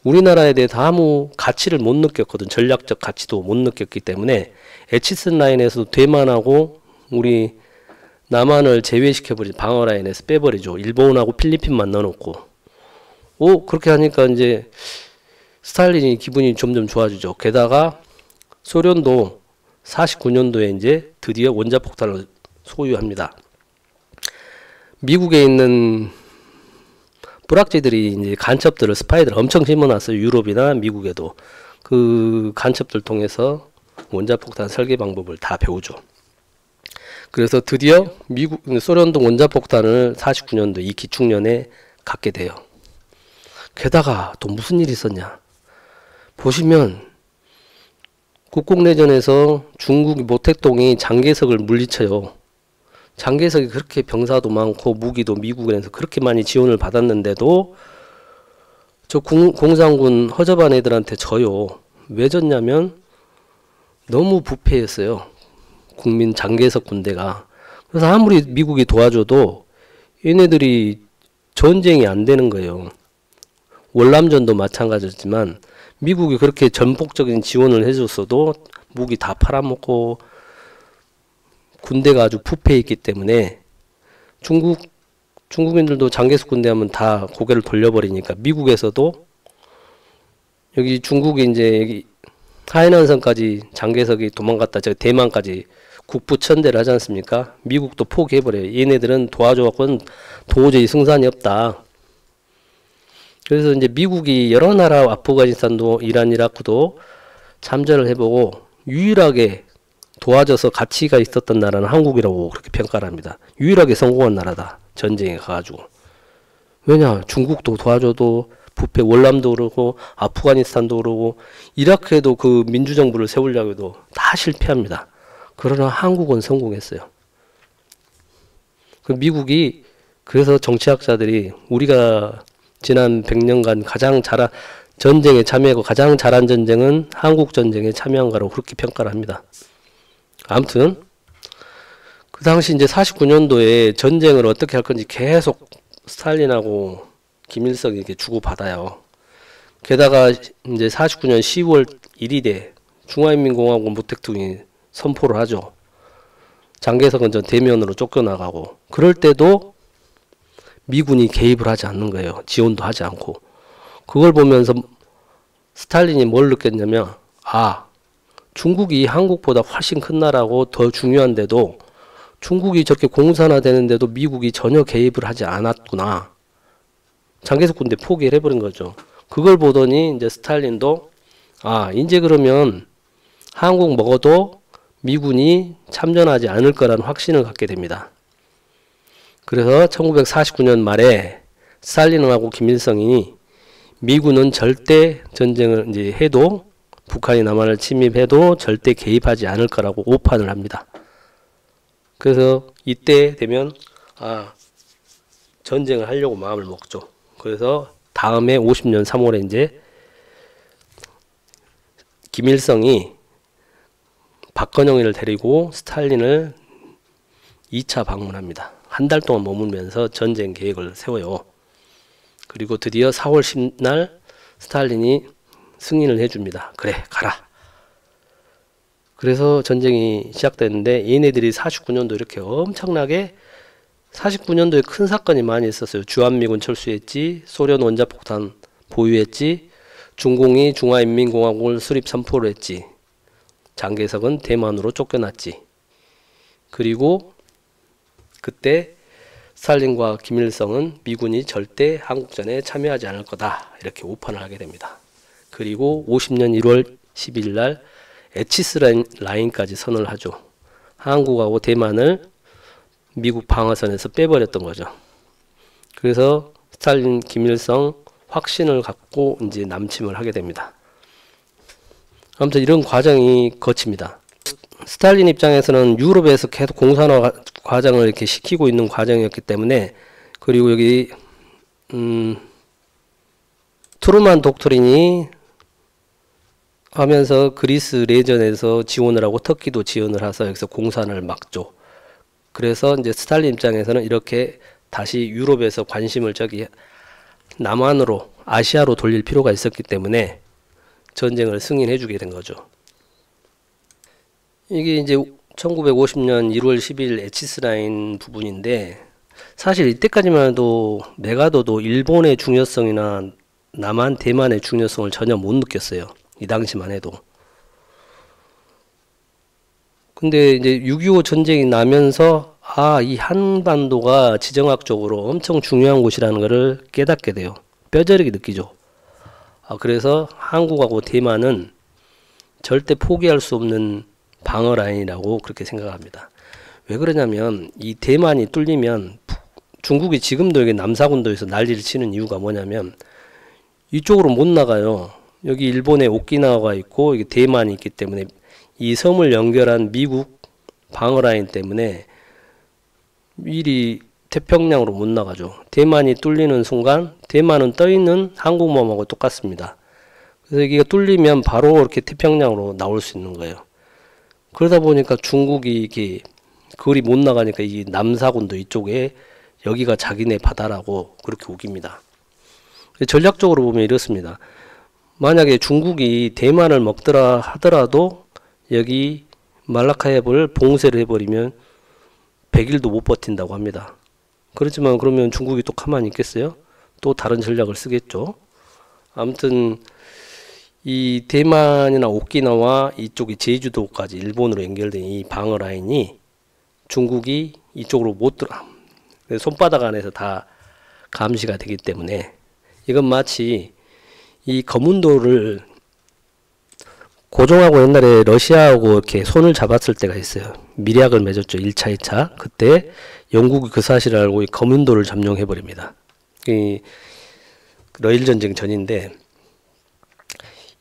우리나라에 대해 아무 가치를 못 느꼈거든. 전략적 가치도 못 느꼈기 때문에 에치슨 라인에서도 대만하고 우리 남한을 제외시켜버리죠. 방어 라인에서 빼버리죠. 일본하고 필리핀만 넣어놓고. 그렇게 하니까 이제 스탈린이 기분이 점점 좋아지죠. 게다가 소련도 49년도에 이제 드디어 원자폭탄을 소유합니다. 미국에 있는 불확지들이 이제 간첩들을 스파이들을 엄청 심어놨어요. 유럽이나 미국에도 그 간첩들 통해서 원자폭탄 설계 방법을 다 배우죠. 그래서 드디어 소련도 원자폭탄을 49년도 이 기축년에 갖게 돼요. 게다가 또 무슨 일이 있었냐? 보시면 국共내전에서 중국이 모택동이 장개석을 물리쳐요. 장개석이 그렇게 병사도 많고 무기도 미국에서 그렇게 많이 지원을 받았는데도 저 공산군 허접한 애들한테 져요. 왜 졌냐면 너무 부패했어요. 국민 장개석 군대가. 그래서 아무리 미국이 도와줘도 얘네들이 전쟁이 안 되는 거예요. 월남전도 마찬가지였지만 미국이 그렇게 전폭적인 지원을 해줬어도 무기 다 팔아먹고 군대가 아주 부패했기 때문에 중국인들도 장개석 군대 하면 다 고개를 돌려버리니까 미국에서도 여기 중국이 이제 여기 하이난성까지 장개석이 도망갔다 저 대만까지 국부천대를 하지 않습니까? 미국도 포기해버려요. 얘네들은 도와줘갖고는 도저히 승산이 없다. 그래서 이제 미국이 여러 나라 아프가니스탄도 이란 이라크도 참전을 해보고 유일하게 도와줘서 가치가 있었던 나라는 한국이라고 그렇게 평가를 합니다. 유일하게 성공한 나라다. 전쟁에 가가지고. 왜냐? 중국도 도와줘도 부패 월남도 그러고 아프가니스탄도 그러고 이라크에도 그 민주정부를 세우려고 해도 다 실패합니다. 그러나 한국은 성공했어요. 그 미국이 그래서 정치학자들이 우리가 지난 100년간 가장 잘한 전쟁에 참여하고 가장 잘한 전쟁은 한국 전쟁에 참여한 거라고 그렇게 평가를 합니다. 아무튼 그 당시 이제 49년도에 전쟁을 어떻게 할 건지 계속 스탈린하고 김일성이 이렇게 주고받아요. 게다가 이제 49년 10월 1일에 중화인민공화국 모택동이 선포를 하죠. 장개석은 전 대면으로 쫓겨나가고 그럴 때도 미군이 개입을 하지 않는 거예요. 지원도 하지 않고. 그걸 보면서 스탈린이 뭘 느꼈냐면 중국이 한국보다 훨씬 큰 나라고 더 중요한데도 중국이 저렇게 공산화되는데도 미국이 전혀 개입을 하지 않았구나. 장개석 군대 포기를 해버린 거죠. 그걸 보더니 이제 스탈린도 이제 그러면 한국 먹어도 미군이 참전하지 않을 거라는 확신을 갖게 됩니다. 그래서 1949년 말에 스탈린하고 김일성이 미군은 절대 전쟁을 이제 해도 북한이 남한을 침입해도 절대 개입하지 않을 거라고 오판을 합니다. 그래서 이때 되면 전쟁을 하려고 마음을 먹죠. 그래서 다음에 50년 3월에 이제 김일성이 박건영이를 데리고 스탈린을 2차 방문합니다. 한 달 동안 머물면서 전쟁 계획을 세워요. 그리고 드디어 4월 10날 스탈린이 승인을 해줍니다. 그래 가라. 그래서 전쟁이 시작됐는데 얘네들이 49년도 이렇게 엄청나게 49년도에 큰 사건이 많이 있었어요. 주한미군 철수했지, 소련 원자폭탄 보유했지, 중공이 중화인민공화국을 수립 선포를 했지, 장개석은 대만으로 쫓겨났지. 그리고 그때 스탈린과 김일성은 미군이 절대 한국전에 참여하지 않을 거다 이렇게 오판을 하게 됩니다. 그리고 50년 1월 12일 날 에치스 라인까지 선언을 하죠. 한국하고 대만을 미국 방어선에서 빼버렸던 거죠. 그래서 스탈린, 김일성 확신을 갖고 이제 남침을 하게 됩니다. 아무튼 이런 과정이 거칩니다. 스탈린 입장에서는 유럽에서 계속 공산화 과정을 이렇게 시키고 있는 과정이었기 때문에, 그리고 여기 트루만 독트린이 하면서 그리스 내전에서 지원을 하고 터키도 지원을 해서 여기서 공산을 막죠. 그래서 이제 스탈린 입장에서는 이렇게 다시 유럽에서 관심을 저기 남한으로 아시아로 돌릴 필요가 있었기 때문에 전쟁을 승인해 주게 된 거죠. 이게 이제 1950년 1월 10일 에치스라인 부분인데, 사실 이때까지만 해도 메가더도 일본의 중요성이나 남한, 대만의 중요성을 전혀 못 느꼈어요. 이 당시만 해도. 근데 이제 6.25 전쟁이 나면서 이 한반도가 지정학적으로 엄청 중요한 곳이라는 것을 깨닫게 돼요. 뼈저리게 느끼죠. 그래서 한국하고 대만은 절대 포기할 수 없는 방어 라인이라고 그렇게 생각합니다. 왜 그러냐면 이 대만이 뚫리면 중국이 지금도 여기 남사군도에서 난리를 치는 이유가 뭐냐면 이쪽으로 못 나가요. 여기 일본의 오키나와가 있고 여기 대만이 있기 때문에 이 섬을 연결한 미국 방어 라인 때문에 미리 태평양으로 못 나가죠. 대만이 뚫리는 순간 대만은 떠있는 한국모함하고 똑같습니다. 그래서 이게 뚫리면 바로 이렇게 태평양으로 나올 수 있는 거예요. 그러다 보니까 중국이 이게 거리 못 나가니까 이 남사군도 이쪽에 여기가 자기네 바다라고 그렇게 우깁니다. 전략적으로 보면 이렇습니다. 만약에 중국이 대만을 먹더라 하더라도 여기 말라카 해협을 봉쇄를 해버리면 100일도 못 버틴다고 합니다. 그렇지만 그러면 중국이 또 가만히 있겠어요? 또 다른 전략을 쓰겠죠. 아무튼 이 대만이나 오키나와 이쪽이 제주도까지 일본으로 연결된 이 방어 라인이 중국이 이쪽으로 못 들어 손바닥 안에서 다 감시가 되기 때문에 이건 마치 이 거문도를 고종하고 옛날에 러시아하고 이렇게 손을 잡았을 때가 있어요. 밀약을 맺었죠. 1차, 2차. 그때 영국이 그 사실을 알고 이 거문도를 점령해버립니다. 이 러일전쟁 전인데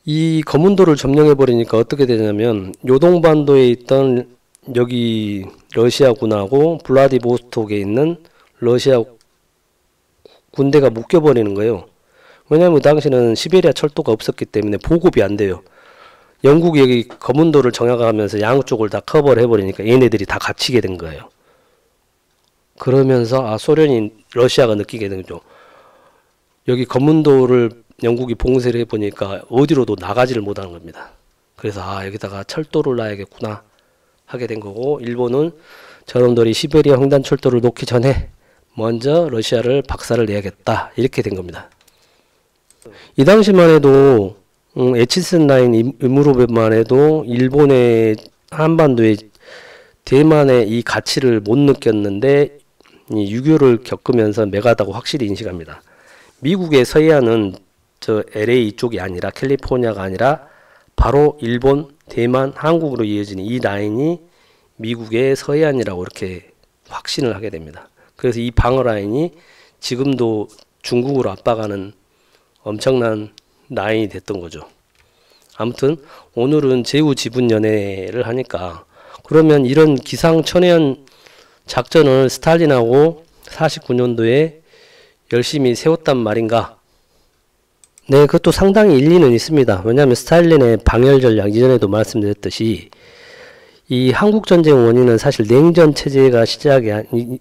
이 거문도를 점령해버리니까 어떻게 되냐면 요동반도에 있던 여기 러시아군하고 블라디보스톡에 있는 러시아 군대가 묶여버리는 거예요. 왜냐하면 그 당시는 시베리아 철도가 없었기 때문에 보급이 안 돼요. 영국이 여기 거문도를 정약하면서 양쪽을 다 커버를 해버리니까 얘네들이 다 갇히게 된 거예요. 그러면서 소련이 러시아가 느끼게 된 거죠. 여기 거문도를 영국이 봉쇄를 해보니까 어디로도 나가지를 못하는 겁니다. 그래서 여기다가 철도를 놔야겠구나 하게 된 거고 일본은 저놈들이 시베리아 횡단철도를 놓기 전에 먼저 러시아를 박살을 내야겠다 이렇게 된 겁니다. 이 당시만 해도 에치슨 라인 이무로베만 해도 일본의 한반도에 대만의 이 가치를 못 느꼈는데 이 유교를 겪으면서 매가다고 확실히 인식합니다. 미국의 서해안은 저 LA 쪽이 아니라 캘리포니아가 아니라 바로 일본, 대만, 한국으로 이어지는 이 라인이 미국의 서해안이라고 이렇게 확신을 하게 됩니다. 그래서 이 방어 라인이 지금도 중국으로 압박하는 엄청난 라인이 됐던 거죠. 아무튼 오늘은 제후지분연애를 하니까 그러면 이런 기상천외한 작전을 스탈린하고 49년도에 열심히 세웠단 말인가? 네, 그것도 상당히 일리는 있습니다. 왜냐하면 스탈린의 방열 전략 이전에도 말씀드렸듯이 이 한국전쟁 원인은 사실 냉전 체제가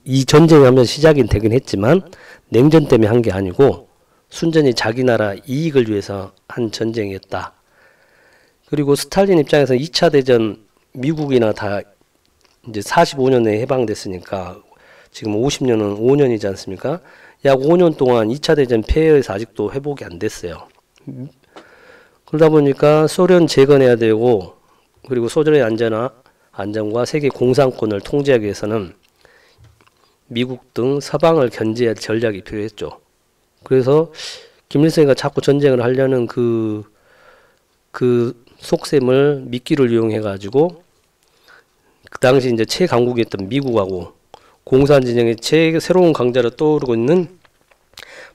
이 전쟁이 하면서 시작이 되긴 했지만 냉전 때문에 한 게 아니고 순전히 자기 나라 이익을 위해서 한 전쟁이었다. 그리고 스탈린 입장에서 2차 대전 미국이나 다 이제 45년에 해방됐으니까 지금 50년은 5년이지 않습니까? 약 5년 동안 2차 대전 폐해에서 아직도 회복이 안 됐어요. 그러다 보니까 소련 재건해야 되고 그리고 소련의 안전과 세계 공산권을 통제하기 위해서는 미국 등 서방을 견제할 전략이 필요했죠. 그래서 김일성이가 자꾸 전쟁을 하려는 그 속셈을 미끼를 이용해 가지고 그 당시 이제 최강국이었던 미국하고 공산진영의 새로운 강자로 떠오르고 있는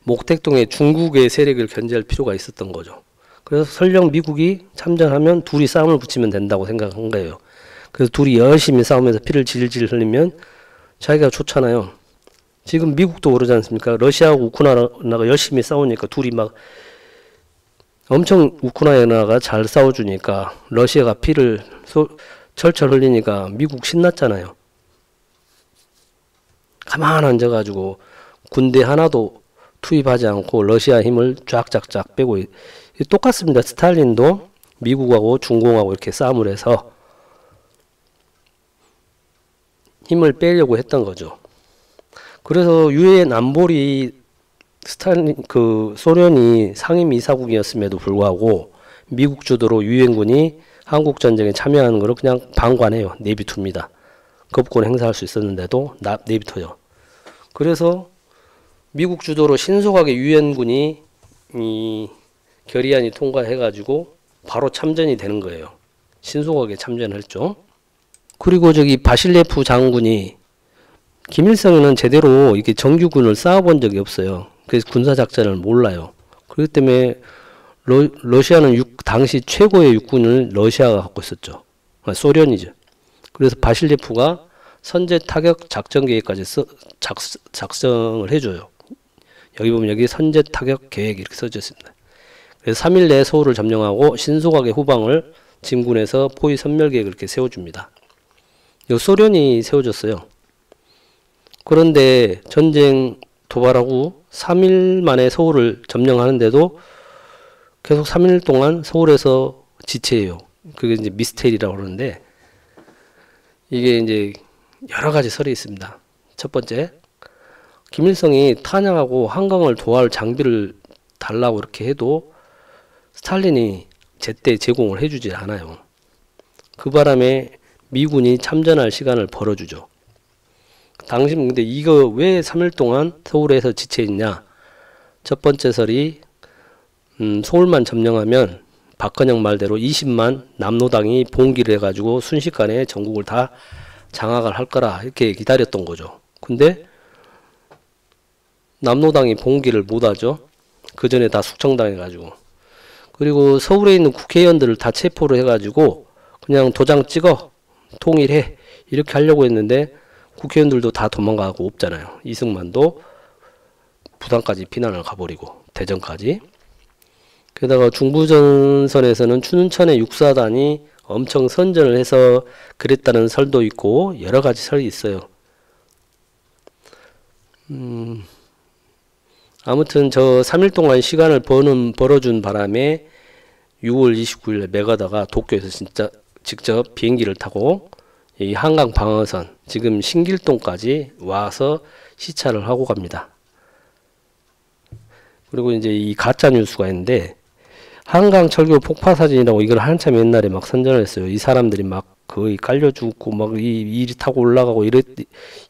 목택동의 중국의 세력을 견제할 필요가 있었던 거죠. 그래서 설령 미국이 참전하면 둘이 싸움을 붙이면 된다고 생각한 거예요. 그래서 둘이 열심히 싸우면서 피를 질질 흘리면 자기가 좋잖아요. 지금 미국도 그러지 않습니까? 러시아하고 우크라이나가 열심히 싸우니까 둘이 막 엄청 우크라이나가 잘 싸워주니까 러시아가 피를 철철 흘리니까 미국 신났잖아요. 가만 앉아가지고 군대 하나도 투입하지 않고 러시아 힘을 쫙쫙쫙 빼고 똑같습니다. 스탈린도 미국하고 중공하고 이렇게 싸움을 해서 힘을 빼려고 했던 거죠. 그래서 유엔 안보리 소련이 상임이사국이었음에도 불구하고 미국 주도로 유엔군이 한국 전쟁에 참여하는 것을 그냥 방관해요. 내비둡니다. 겁권 행사할 수 있었는데도 내비둬요. 그래서 미국 주도로 신속하게 유엔군이 이 결의안이 통과해가지고 바로 참전이 되는 거예요. 신속하게 참전했죠. 그리고 저기 바실레프 장군이 김일성은 제대로 이렇게 정규군을 쌓아본 적이 없어요. 그래서 군사작전을 몰라요. 그렇기 때문에 러시아는 당시 최고의 육군을 러시아가 갖고 있었죠. 소련이죠. 그래서 바실레프가 선제 타격 작전 계획까지 작성을 해줘요. 여기 보면 여기 선제 타격 계획 이렇게 써져 있습니다. 그래서 3일 내에 서울을 점령하고 신속하게 후방을 진군해서 포위 섬멸 계획을 이렇게 세워줍니다. 이거 소련이 세워줬어요. 그런데 전쟁 도발하고 3일 만에 서울을 점령하는데도 계속 3일 동안 서울에서 지체해요. 그게 이제 미스테리라고 그러는데, 이게 이제 여러 가지 설이 있습니다. 첫 번째, 김일성이 탄약하고 한강을 도할 장비를 달라고 이렇게 해도 스탈린이 제때 제공을 해주지 않아요. 그 바람에 미군이 참전할 시간을 벌어주죠. 당신 근데 이거 왜 3일 동안 서울에서 지체했냐? 첫 번째 설이 서울만 점령하면 박헌영 말대로 20만 남노당이 봉기를 해가지고 순식간에 전국을 다 장악을 할 거라 이렇게 기다렸던 거죠. 근데 남노당이 봉기를 못하죠. 그 전에 다 숙청당해가지고. 그리고 서울에 있는 국회의원들을 다 체포를 해가지고 그냥 도장 찍어 통일해 이렇게 하려고 했는데 국회의원들도 다 도망가고 없잖아요. 이승만도 부산까지 피난을 가버리고 대전까지. 게다가 중부전선에서는 춘천의 육사단이 엄청 선전을 해서 그랬다는 설도 있고 여러 가지 설이 있어요. 아무튼 저 3일 동안 시간을 벌어준 바람에 6월 29일에 메가더가 도쿄에서 진짜 직접 비행기를 타고 이 한강 방어선 지금 신길동까지 와서 시찰을 하고 갑니다. 그리고 이제 이 가짜 뉴스가 있는데, 한강 철교 폭파 사진이라고 이걸 한참 옛날에 막 선전을 했어요. 이 사람들이 막 거의 깔려 죽고 막 이리 타고 올라가고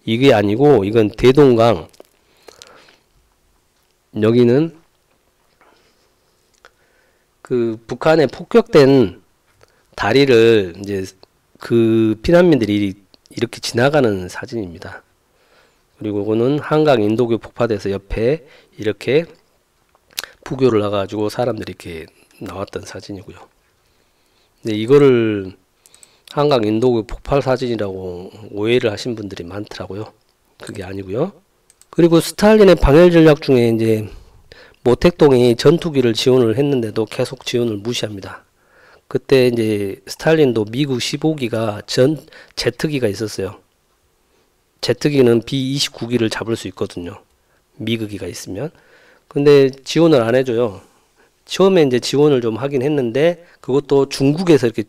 이게 아니고, 이건 대동강, 여기는 그 북한에 폭격된 다리를 이제 그 피난민들이 이렇게 지나가는 사진입니다. 그리고 이거는 한강 인도교 폭파돼서 옆에 이렇게 부교를 나가지고 사람들이 이렇게 나왔던 사진이고요. 근데 이거를 한강 인도교 폭발 사진이라고 오해를 하신 분들이 많더라고요. 그게 아니고요. 그리고 스탈린의 방일 전략 중에 이제 모택동이 전투기를 지원을 했는데도 계속 지원을 무시합니다. 그때 이제 스탈린도 미국 15기가 제트기가 있었어요. 제트기는 B-29기를 잡을 수 있거든요. 미그기가 있으면. 근데 지원을 안 해줘요. 처음에 이제 지원을 좀 하긴 했는데, 그것도 중국에서 이렇게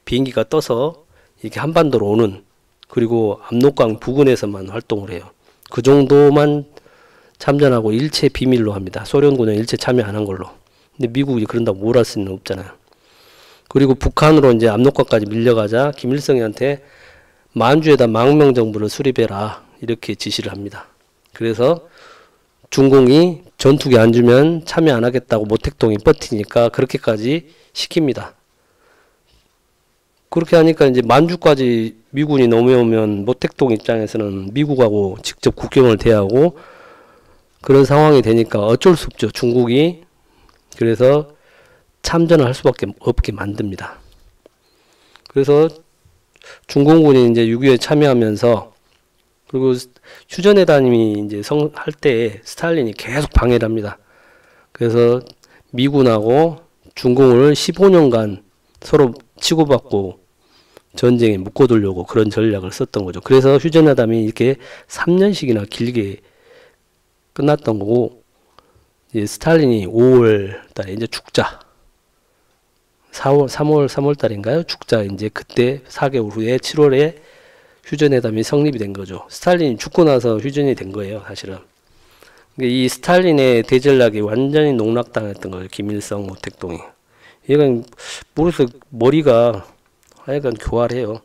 비행기가 떠서 이렇게 한반도로 오는, 그리고 압록강 부근에서만 활동을 해요. 그 정도만 참전하고 일체 비밀로 합니다. 소련군은 일체 참여 안 한 걸로. 근데 미국이 그런다고 뭘 할 수는 없잖아요. 그리고 북한으로 이제 압록강까지 밀려가자 김일성이한테 만주에다 망명정부를 수립해라 이렇게 지시를 합니다. 그래서 중공이 전투기 안 주면 참여 안 하겠다고 모택동이 버티니까 그렇게까지 시킵니다. 그렇게 하니까 이제 만주까지 미군이 넘어오면 모택동 입장에서는 미국하고 직접 국경을 대하고 그런 상황이 되니까 어쩔 수 없죠. 중국이. 그래서 참전을 할 수밖에 없게 만듭니다. 그래서 중공군이 이제 6.25에 참여하면서, 그리고 휴전회담이 이제 할 때 스탈린이 계속 방해를 합니다. 그래서 미군하고 중공을 15년간 서로 치고받고 전쟁에 묶어두려고 그런 전략을 썼던 거죠. 그래서 휴전회담이 이렇게 3년씩이나 길게 끝났던 거고, 이제 스탈린이 5월 달에 이제 죽자. 3월 달인가요? 죽자. 이제 그때 4개월 후에 7월에 휴전회담이 성립이 된 거죠. 스탈린이 죽고 나서 휴전이 된 거예요, 사실은. 이 스탈린의 대전략이 완전히 농락당했던 거예요, 김일성, 모택동이. 얘가 모르겠어, 머리가 하여간 교활해요.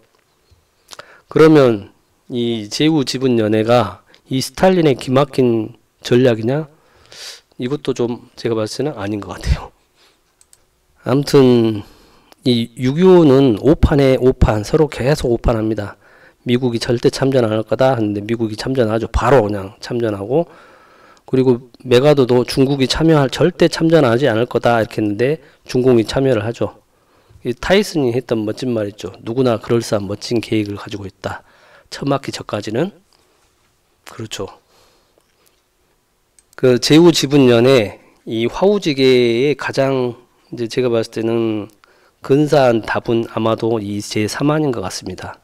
그러면 이 제후 지분 연애가 이 스탈린의 기막힌 전략이냐? 이것도 좀 제가 봤을 때는 아닌 것 같아요. 아무튼 이 6.25는 5판에 5판 서로 계속 5판합니다. 미국이 절대 참전 안 할 거다 하는데 미국이 참전하죠. 바로 그냥 참전하고, 그리고 메가더도 중국이 절대 참전하지 않을 거다 이렇게 했는데 중공이 참여를 하죠. 이 타이슨이 했던 멋진 말 있죠. 누구나 그럴싸한 멋진 계획을 가지고 있다. 천막기 전까지는. 그렇죠. 그 제후 지분년에 이 화우지계의 가장 이제 제가 봤을 때는 근사한 답은 아마도 이 제3안인 것 같습니다.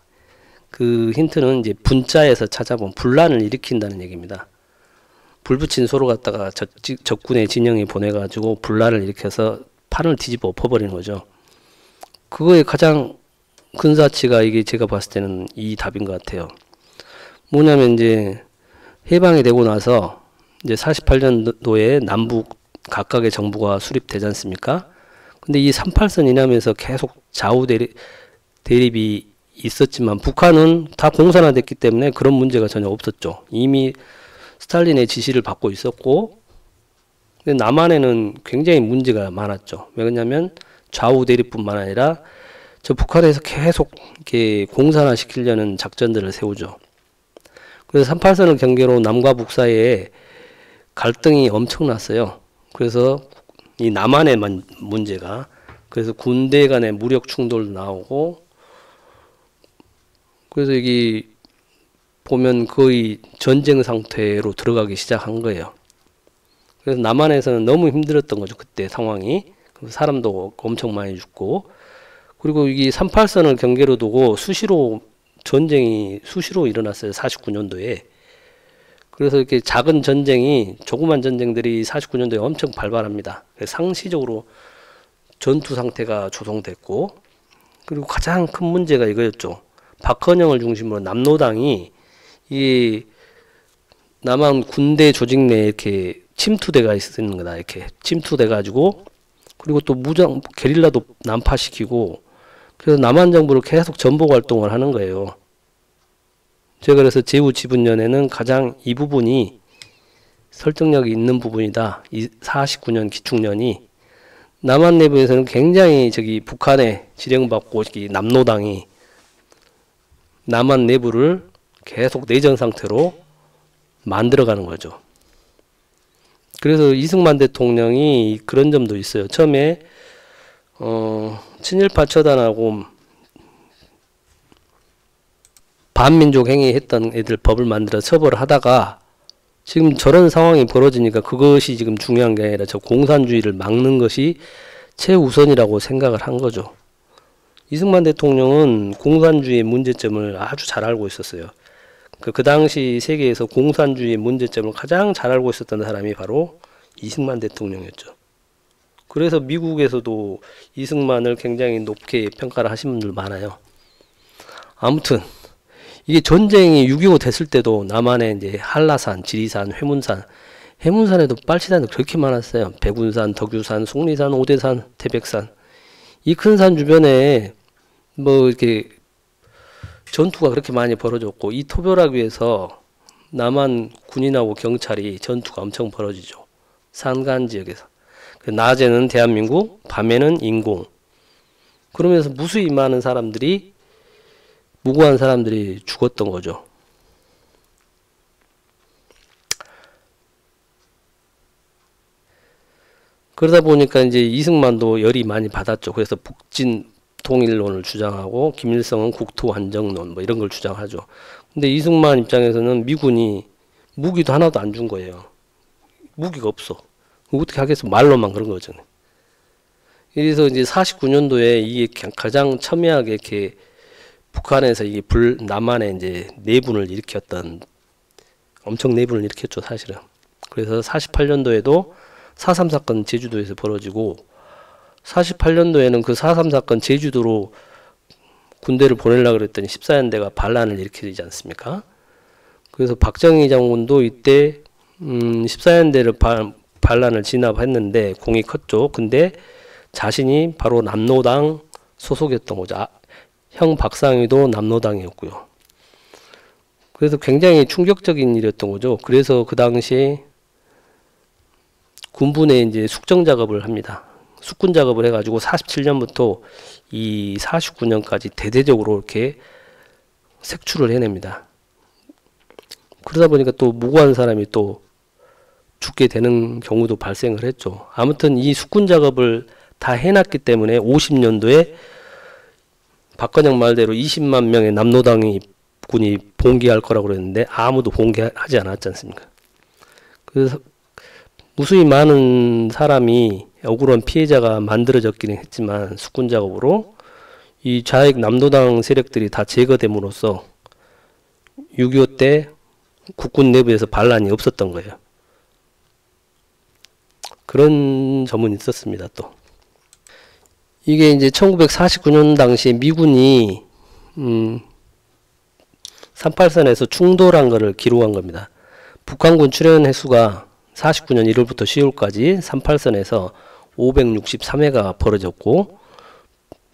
그 힌트는 이제 분자에서 찾아본 분란을 일으킨다는 얘기입니다. 불 붙인 소를 갖다가 적군의 진영에 보내가지고 분란을 일으켜서 판을 뒤집어 엎어버리는 거죠. 그거의 가장 근사치가 이게 제가 봤을 때는 이 답인 것 같아요. 뭐냐면 이제 해방이 되고 나서 이제 48년도에 남북 각각의 정부가 수립되지 않습니까? 근데 이 38선 이남에서 계속 좌우 대립이 있었지만 북한은 다 공산화됐기 때문에 그런 문제가 전혀 없었죠. 이미 스탈린의 지시를 받고 있었고, 근데 남한에는 굉장히 문제가 많았죠. 왜냐면 좌우 대립뿐만 아니라 저 북한에서 계속 이렇게 공산화 시키려는 작전들을 세우죠. 그래서 38선을 경계로 남과 북 사이에 갈등이 엄청났어요. 그래서 이 남한의 문제가, 그래서 군대 간의 무력 충돌도 나오고, 그래서 여기 보면 거의 전쟁 상태로 들어가기 시작한 거예요. 그래서 남한에서는 너무 힘들었던 거죠. 그때 상황이. 사람도 엄청 많이 죽고, 그리고 이 38선을 경계로 두고 전쟁이 수시로 일어났어요. 49년도에. 그래서 이렇게 작은 전쟁이, 조그만 전쟁들이 49년도에 엄청 발발합니다. 상시적으로 전투 상태가 조성됐고, 그리고 가장 큰 문제가 이거였죠. 박헌영을 중심으로 남노당이 이 남한 군대 조직 내에 이렇게 침투대가 있는 거다. 이렇게 침투돼 가지고, 그리고 또 무장 게릴라도 난파시키고, 그래서 남한 정부를 계속 전복 활동을 하는 거예요. 제가 그래서 제후 지분년에는 가장 이 부분이 설득력이 있는 부분이다. 이 49년 기축년이 남한 내부에서는 굉장히 북한에 지령받고 남노당이 남한 내부를 계속 내전 상태로 만들어가는 거죠. 그래서 이승만 대통령이 그런 점도 있어요. 처음에 친일파 처단하고 반민족 행위 했던 애들 법을 만들어 처벌을 하다가 지금 저런 상황이 벌어지니까 그것이 지금 중요한 게 아니라 저 공산주의를 막는 것이 최우선이라고 생각을 한 거죠. 이승만 대통령은 공산주의의 문제점을 아주 잘 알고 있었어요. 그 당시 세계에서 공산주의의 문제점을 가장 잘 알고 있었던 사람이 바로 이승만 대통령이었죠. 그래서 미국에서도 이승만을 굉장히 높게 평가를 하신 분들 많아요. 아무튼 이게 전쟁이 6.25 됐을 때도 남한에 이제 한라산, 지리산, 해문산에도 빨치산이 그렇게 많았어요. 백운산, 덕유산, 속리산, 오대산, 태백산. 이 큰 산 주변에 뭐 이렇게 전투가 그렇게 많이 벌어졌고, 이 토벼락 위에서 남한 군인하고 경찰이 전투가 엄청 벌어지죠. 산간 지역에서. 낮에는 대한민국, 밤에는 인공. 그러면서 무수히 많은 사람들이, 무고한 사람들이 죽었던 거죠. 그러다 보니까 이제 이승만도 열이 많이 받았죠. 그래서 북진 통일론을 주장하고, 김일성은 국토안정론 뭐 이런 걸 주장하죠. 근데 이승만 입장에서는 미군이 무기도 하나도 안 준 거예요. 무기가 없어. 어떻게 하겠어? 말로만 그런 거잖아요. 그래서 이제 49년도에 이게 가장 첨예하게 이렇게 북한에서 이게 남한에 이제 내분을 일으켰던, 엄청 내분을 일으켰죠, 사실은. 그래서 48년도에도 4.3 사건 제주도에서 벌어지고, 48년도에는 그 4.3 사건 제주도로 군대를 보내려고 그랬더니 14연대가 반란을 일으키지 않습니까? 그래서 박정희 장군도 이때 14연대를 반란을 진압했는데 공이 컸죠. 근데 자신이 바로 남노당 소속이었던 거죠. 형 박상희도 남노당이었고요. 그래서 굉장히 충격적인 일이었던 거죠. 그래서 그 당시에 군부내 이제 숙정 작업을 합니다. 숙군 작업을 해가지고 47년부터 이 49년까지 대대적으로 이렇게 색출을 해냅니다. 그러다 보니까 또 무고한 사람이 또 죽게 되는 경우도 발생을 했죠. 아무튼 이 숙군 작업을 다 해놨기 때문에 50년도에 박헌영 말대로 20만 명의 남노당이 국군이 봉기할 거라고 그랬는데 아무도 봉기하지 않았지 않습니까? 그래서 무수히 많은 사람이 억울한 피해자가 만들어졌기는 했지만 숙군 작업으로 이 좌익 남노당 세력들이 다 제거됨으로써 6.25 때 국군 내부에서 반란이 없었던 거예요. 그런 점은 있었습니다. 또 이게 이제 1949년 당시 미군이 38선에서 충돌한 거를 기록한 겁니다. 북한군 출현 횟수가 49년 1월부터 10월까지 38선에서 563회가 벌어졌고,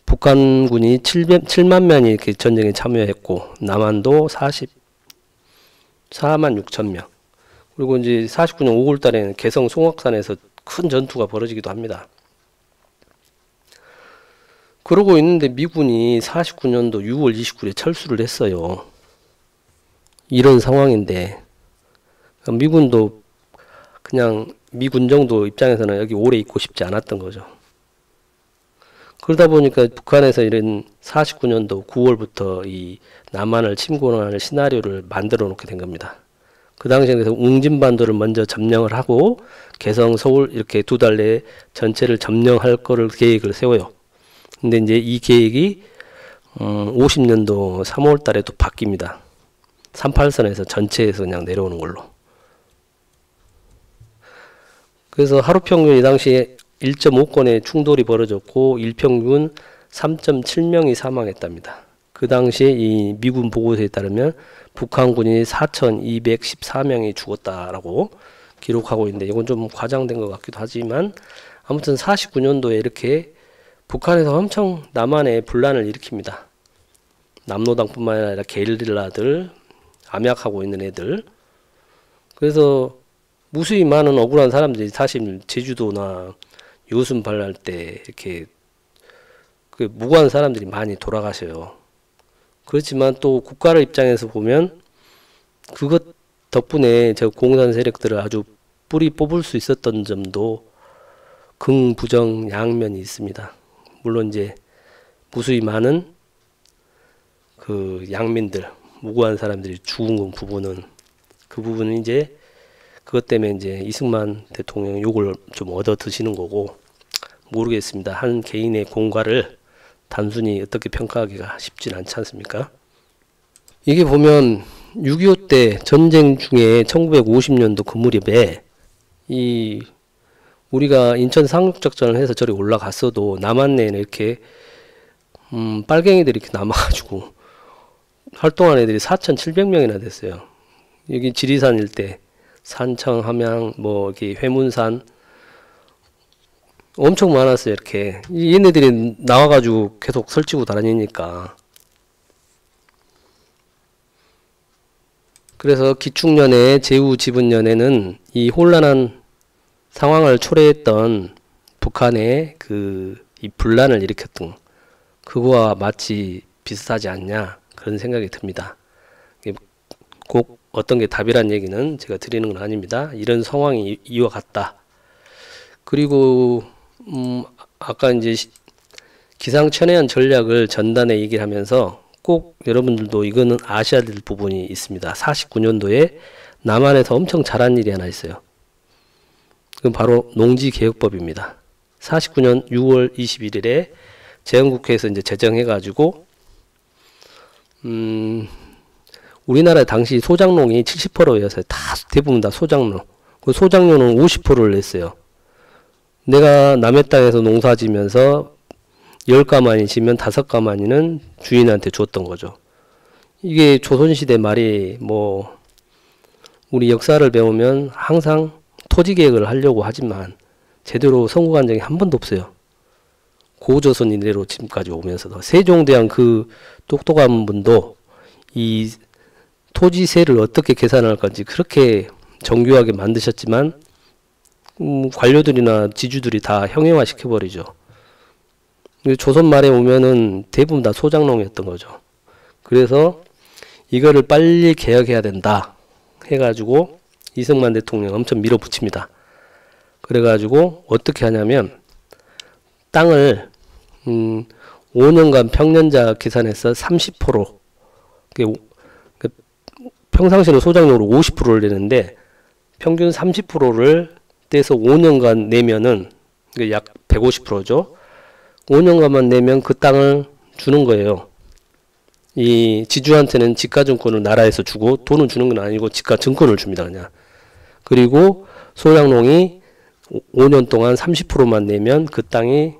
북한군이 7만 명이 이렇게 전쟁에 참여했고, 남한도 44만 6천 명. 그리고 이제 49년 5월 달에는 개성 송악산에서 큰 전투가 벌어지기도 합니다. 그러고 있는데 미군이 49년도 6월 29일에 철수를 했어요. 이런 상황인데, 미군도 그냥 미군 정도 입장에서는 여기 오래 있고 싶지 않았던 거죠. 그러다 보니까 북한에서 이런 49년도 9월부터 이 남한을 침공할 시나리오를 만들어 놓게 된 겁니다. 그 당시에 그래서 웅진반도를 먼저 점령을 하고 개성, 서울 이렇게 2달 내에 전체를 점령할 거를 계획을 세워요. 근데 이제 이 계획이 50년도 3월 달에 또 바뀝니다. 38선에서 전체에서 그냥 내려오는 걸로. 그래서 하루 평균 이 당시에 1.5건의 충돌이 벌어졌고 일평균 3.7명이 사망했답니다. 그 당시에 이 미군 보고서에 따르면 북한군이 4,214명이 죽었다라고 기록하고 있는데, 이건 좀 과장된 것 같기도 하지만 아무튼 49년도에 이렇게 북한에서 엄청 남한에 분란을 일으킵니다. 남노당뿐만 아니라 게릴라들, 암약하고 있는 애들. 그래서 무수히 많은 억울한 사람들이 사실 제주도나 요순 발날 때 이렇게 그 무고한 사람들이 많이 돌아가셔요. 그렇지만 또 국가를 입장에서 보면 그것 덕분에 저 공산 세력들을 아주 뿌리 뽑을 수 있었던 점도 긍부정 양면이 있습니다. 물론 이제 무수히 많은 그 양민들, 무고한 사람들이 죽은 부분은 그 부분은 이제 그것 때문에 이제 이승만 대통령 욕을 좀 얻어 드시는 거고, 모르겠습니다. 한 개인의 공과를 단순히 어떻게 평가하기가 쉽진 않지 않습니까? 이게 보면 6.25 때 전쟁 중에 1950년도 그 무렵에 이 우리가 인천 상륙작전을 해서 저리 올라갔어도 남한 내에는 이렇게 빨갱이들이 이렇게 남아가지고 활동한 애들이 4,700명이나 됐어요. 여기 지리산 일대 산청, 함양, 뭐 여기 회문산 엄청 많았어요. 이렇게 얘네들이 나와가지고 계속 설치고 다니니까. 그래서 기축년에 제후지분년에는 이 혼란한 상황을 초래했던 북한의 이 분란을 일으켰던 그거와 마치 비슷하지 않냐, 그런 생각이 듭니다. 꼭 어떤 게 답이란 얘기는 제가 드리는 건 아닙니다. 이런 상황이 이와 같다. 그리고 아까 이제 기상천외한 전략을 전단에 얘기를 하면서 꼭 여러분들도 이거는 아셔야 될 부분이 있습니다. 49년도에 남한에서 엄청 잘한 일이 하나 있어요. 그건 바로 농지개혁법입니다. 49년 6월 21일에 재헌국회에서 이제 제정해가지고 우리나라 당시 소작농이 70%였어요. 대부분 다 소작농. 그 소작농은 50%를 냈어요. 내가 남의 땅에서 농사 지면서 10가마니 지면 5가마니는 주인한테 줬던 거죠. 이게 조선시대 말이 뭐 우리 역사를 배우면 항상 토지개혁을 하려고 하지만 제대로 성공한 적이 한 번도 없어요. 고조선 이래로 지금까지 오면서도. 세종대왕 그 똑똑한 분도 이 토지세를 어떻게 계산할 건지 그렇게 정교하게 만드셨지만 관료들이나 지주들이 다 형용화 시켜버리죠. 조선 말에 오면은 대부분 다 소작농이었던 거죠. 그래서 이거를 빨리 개혁해야 된다 해가지고 이승만 대통령 엄청 밀어붙입니다. 그래가지고 어떻게 하냐면 땅을 5년간 평년자 계산해서 30% 평상시로 소장용으로 50%를 내는데 평균 30%를 떼서 5년간 내면은 약 150%죠. 5년간만 내면 그 땅을 주는 거예요. 이 지주한테는 지가증권을 나라에서 주고 돈은 주는 건 아니고 지가증권을 줍니다. 그냥. 그리고 소장농이 5년 동안 30%만 내면 그 땅이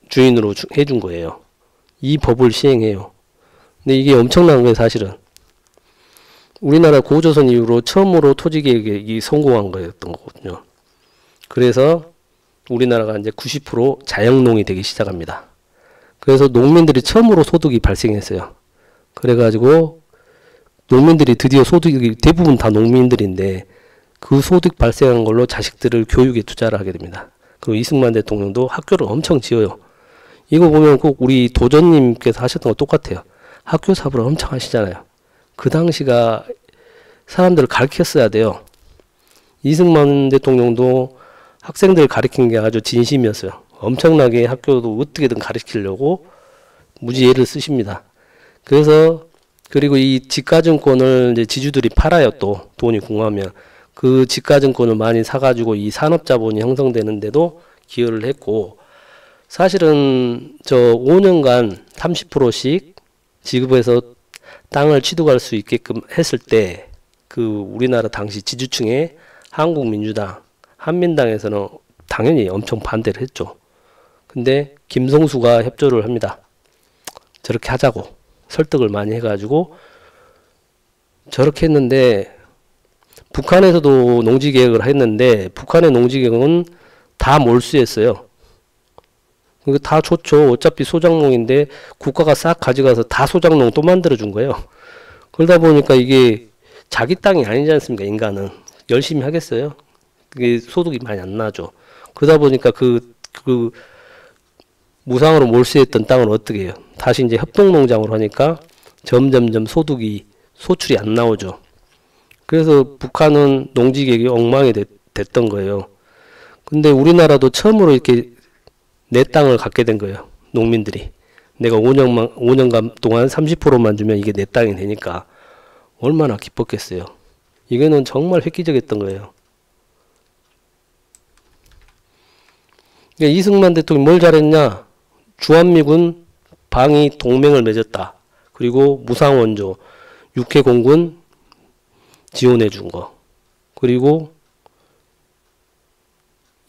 주인으로 해준 거예요. 이 법을 시행해요. 근데 이게 엄청난 거예요, 사실은. 우리나라 고조선 이후로 처음으로 토지개혁이 성공한 거였던 거거든요. 그래서 우리나라가 이제 90% 자영농이 되기 시작합니다. 그래서 농민들이 처음으로 소득이 발생했어요. 그래가지고 농민들이 드디어 소득이 대부분 다 농민들인데 그 소득 발생한 걸로 자식들을 교육에 투자를 하게 됩니다. 그리고 이승만 대통령도 학교를 엄청 지어요. 이거 보면 꼭 우리 도전님께서 하셨던 거 똑같아요. 학교 사업을 엄청 하시잖아요. 그 당시가 사람들을 가르쳤어야 돼요. 이승만 대통령도 학생들 가르친 게 아주 진심이었어요. 엄청나게 학교도 어떻게든 가르치려고 무지 애를 쓰십니다. 그래서 그리고 이 지가증권을 이제 지주들이 팔아요. 또 돈이 궁하면 그 지가증권을 많이 사가지고 이 산업자본이 형성되는데도 기여를 했고, 사실은 저 5년간 30%씩 지급해서 땅을 취득할 수 있게끔 했을 때 그 우리나라 당시 지주층의 한국민주당, 한민당에서는 당연히 엄청 반대를 했죠. 근데 김성수가 협조를 합니다. 저렇게 하자고 설득을 많이 해가지고 저렇게 했는데, 북한에서도 농지개혁을 했는데 북한의 농지개혁은 다 몰수했어요. 이거 다 좋죠. 어차피 소장농인데 국가가 싹 가져가서 다 소장농 또 만들어준 거예요. 그러다 보니까 이게 자기 땅이 아니지 않습니까? 인간은 열심히 하겠어요. 그게 소득이 많이 안 나죠. 그러다 보니까 그 무상으로 몰수했던 땅을 어떻게 해요? 다시 이제 협동농장으로 하니까 점점점 소출이 안 나오죠. 그래서 북한은 농지개혁이 엉망이 됐던 거예요. 근데 우리나라도 처음으로 이렇게 내 땅을 갖게 된 거예요. 농민들이. 내가 5년간 동안 30%만 주면 이게 내 땅이 되니까 얼마나 기뻤겠어요. 이거는 정말 획기적이었던 거예요. 그러니까 이승만 대통령이 뭘 잘했냐? 주한미군 방위 동맹을 맺었다. 그리고 무상원조, 육해공군 지원해 준 거. 그리고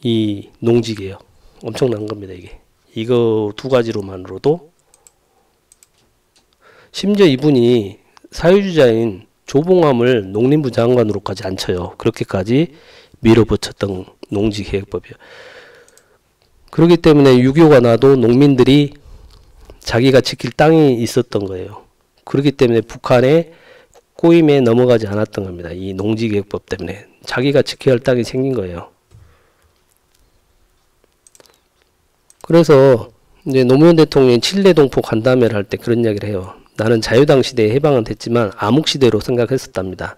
이 농지개혁. 엄청난 겁니다, 이게. 이거 두 가지로만으로도. 심지어 이분이 사회주자인 조봉암을 농림부 장관으로까지 앉혀요. 그렇게까지 밀어붙였던 농지개혁법이요. 그렇기 때문에 6.25가 나도 농민들이 자기가 지킬 땅이 있었던 거예요. 그렇기 때문에 북한의 꼬임에 넘어가지 않았던 겁니다. 이 농지개혁법 때문에 자기가 지켜야 할 땅이 생긴 거예요. 그래서 이제 노무현 대통령이 칠레 동포 간담회를 할 때 그런 이야기를 해요. 나는 자유당 시대에 해방은 됐지만 암흑시대로 생각했었답니다.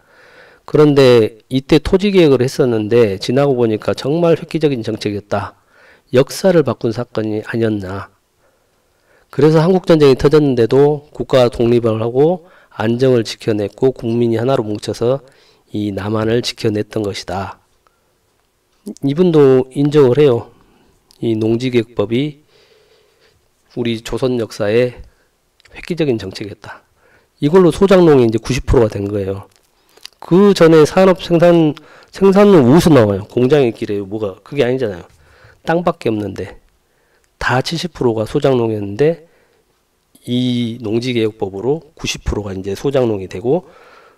그런데 이때 토지개혁을 했었는데 지나고 보니까 정말 획기적인 정책이었다. 역사를 바꾼 사건이 아니었나. 그래서 한국전쟁이 터졌는데도 국가가 독립을 하고 안정을 지켜냈고 국민이 하나로 뭉쳐서 이 남한을 지켜냈던 것이다. 이분도 인정을 해요. 이 농지개혁법이 우리 조선 역사에 획기적인 정책이었다. 이걸로 소장농이 이제 90%가 된 거예요. 그 전에 산업 생산은 어디서 나와요? 공장에 있기래요. 뭐가 그게 아니잖아요. 땅밖에 없는데 다 70%가 소장농이었는데 이 농지개혁법으로 90%가 이제 소장농이 되고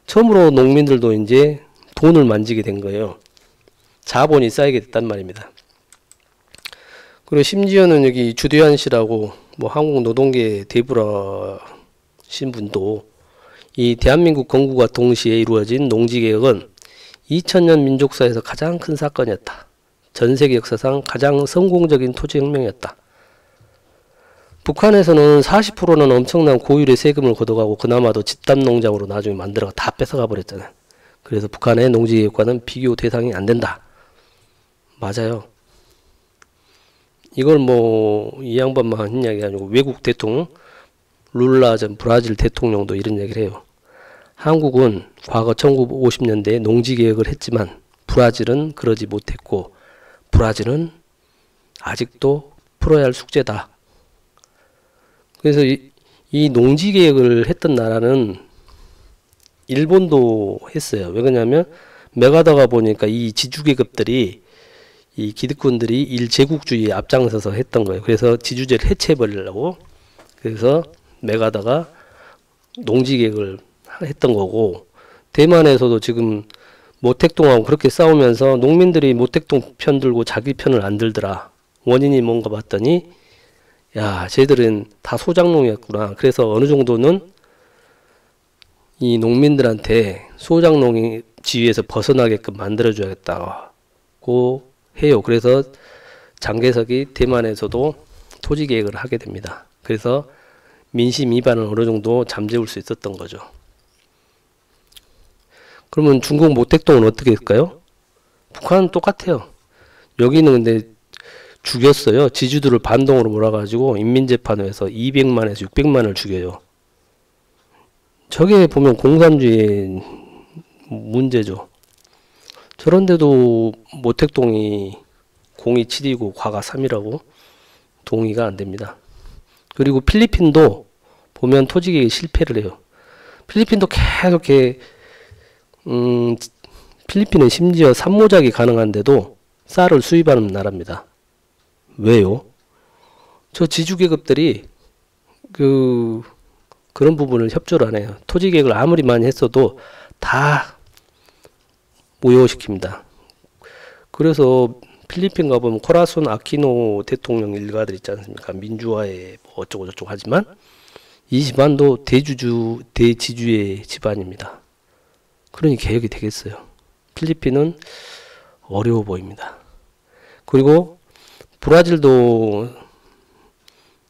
처음으로 농민들도 이제 돈을 만지게 된 거예요. 자본이 쌓이게 됐단 말입니다. 그리고 심지어는 여기 주대환 씨라고 뭐 한국 노동계 대부라신 분도 이 대한민국 건국과 동시에 이루어진 농지개혁은 2000년 민족사에서 가장 큰 사건이었다. 전 세계 역사상 가장 성공적인 토지혁명이었다. 북한에서는 40%는 엄청난 고율의 세금을 걷어가고 그나마도 집단농장으로 나중에 만들어가 다 뺏어가 버렸잖아요. 그래서 북한의 농지개혁과는 비교 대상이 안 된다. 맞아요. 이걸 뭐 이 양반만 한 이야기 아니고 외국 대통령 룰라 전 브라질 대통령도 이런 얘기를 해요. 한국은 과거 1950년대에 농지개혁을 했지만 브라질은 그러지 못했고 브라질은 아직도 풀어야 할 숙제다. 그래서 이 농지개혁을 했던 나라는 일본도 했어요. 왜 그러냐면 메가다가 보니까 이 지주계급들이 이 기득권들이 일제국주의에 앞장서서 했던 거예요. 그래서 지주제를 해체해버리려고 그래서 메가다가 농지개혁을 했던 거고 대만에서도 지금 모택동하고 그렇게 싸우면서 농민들이 모택동 편 들고 자기 편을 안 들더라. 원인이 뭔가 봤더니 야 쟤들은 다 소작농이었구나. 그래서 어느 정도는 이 농민들한테 소작농이 지위에서 벗어나게끔 만들어줘야겠다고 해요. 그래서 장개석이 대만에서도 토지개혁을 하게 됩니다. 그래서 민심 위반을 어느 정도 잠재울 수 있었던 거죠. 그러면 중국 모택동은 어떻게 했을까요? 북한은 똑같아요. 여기는 근데 죽였어요. 지주들을 반동으로 몰아가지고 인민재판에서 200만에서 600만을 죽여요. 저게 보면 공산주의의 문제죠. 저런데도 모택동이 공이 7이고 과가 3이라고 동의가 안 됩니다. 그리고 필리핀도 보면 토지개혁에 실패를 해요. 필리핀도 계속 이렇게 필리핀은 심지어 산모작이 가능한데도 쌀을 수입하는 나라입니다. 왜요? 저 지주계급들이 그런 부분을 협조를 안 해요. 토지개혁을 아무리 많이 했어도 다 무효시킵니다. 그래서 필리핀 가보면 코라손 아키노 대통령 일가들 있지 않습니까? 민주화에 뭐 어쩌고 저쩌고 하지만 이 집안도 대지주의 집안입니다. 그러니 개혁이 되겠어요. 필리핀은 어려워 보입니다. 그리고 브라질도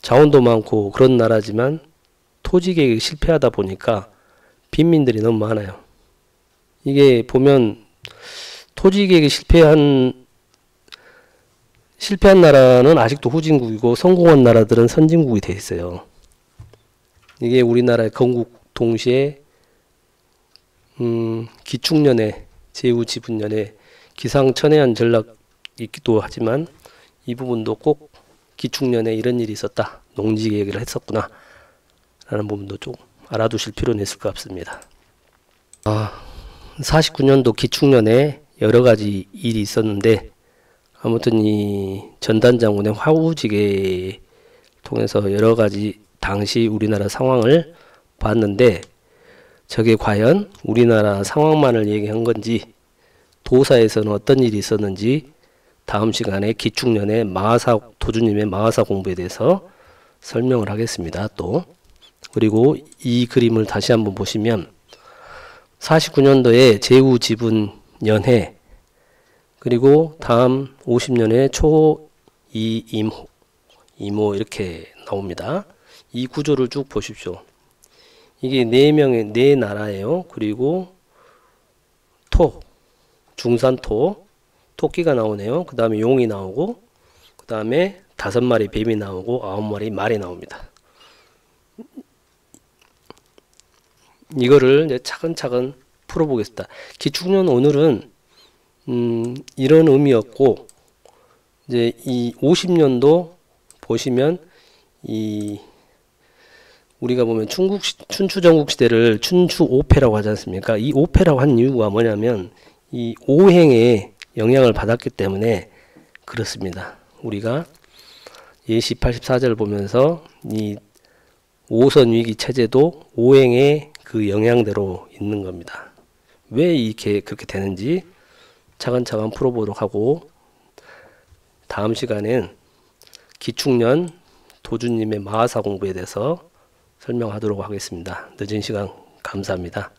자원도 많고 그런 나라지만 토지개혁이 실패하다 보니까 빈민들이 너무 많아요. 이게 보면 토지개혁이 실패한 나라는 아직도 후진국이고 성공한 나라들은 선진국이 돼 있어요. 이게 우리나라의 건국 동시에 기축년에 제후지분년에 기상천외한 전락이기도 하지만 이 부분도 꼭 기축년에 이런 일이 있었다. 농지개혁을 했었구나. 라는 부분도 좀 알아두실 필요는 있을 것 같습니다. 49년도 기축년에 여러가지 일이 있었는데 아무튼 이 전단장군의 화우지계 통해서 여러가지 당시 우리나라 상황을 봤는데 저게 과연 우리나라 상황만을 얘기한 건지 도사에서는 어떤 일이 있었는지 다음 시간에 기축년에 도주님의 마하사 공부에 대해서 설명을 하겠습니다. 또 그리고 이 그림을 다시 한번 보시면 49년도에 제후지분 연해 그리고 다음 50년에 초이임호 이렇게 나옵니다. 이 구조를 쭉 보십시오. 이게 네 나라예요. 그리고 중산토, 토끼가 나오네요. 그 다음에 용이 나오고, 그 다음에 5마리 뱀이 나오고 9마리 말이 나옵니다. 이거를 이제 차근차근 풀어보겠습니다. 기축년 오늘은 이런 의미였고, 이제 이 50년도 보시면 우리가 보면 춘추전국시대를 춘추 5패라고 하지 않습니까? 이 5패라고 한 이유가 뭐냐면 이 오행에 영향을 받았기 때문에 그렇습니다. 우리가 예시 84절을 보면서 이 5선 위기 체제도 오행의 그 영향대로 있는 겁니다. 왜 이렇게 그렇게 되는지 차근차근 풀어보도록 하고 다음 시간엔 기축년 도주님의 마하사 공부에 대해서 설명하도록 하겠습니다. 늦은 시간 감사합니다.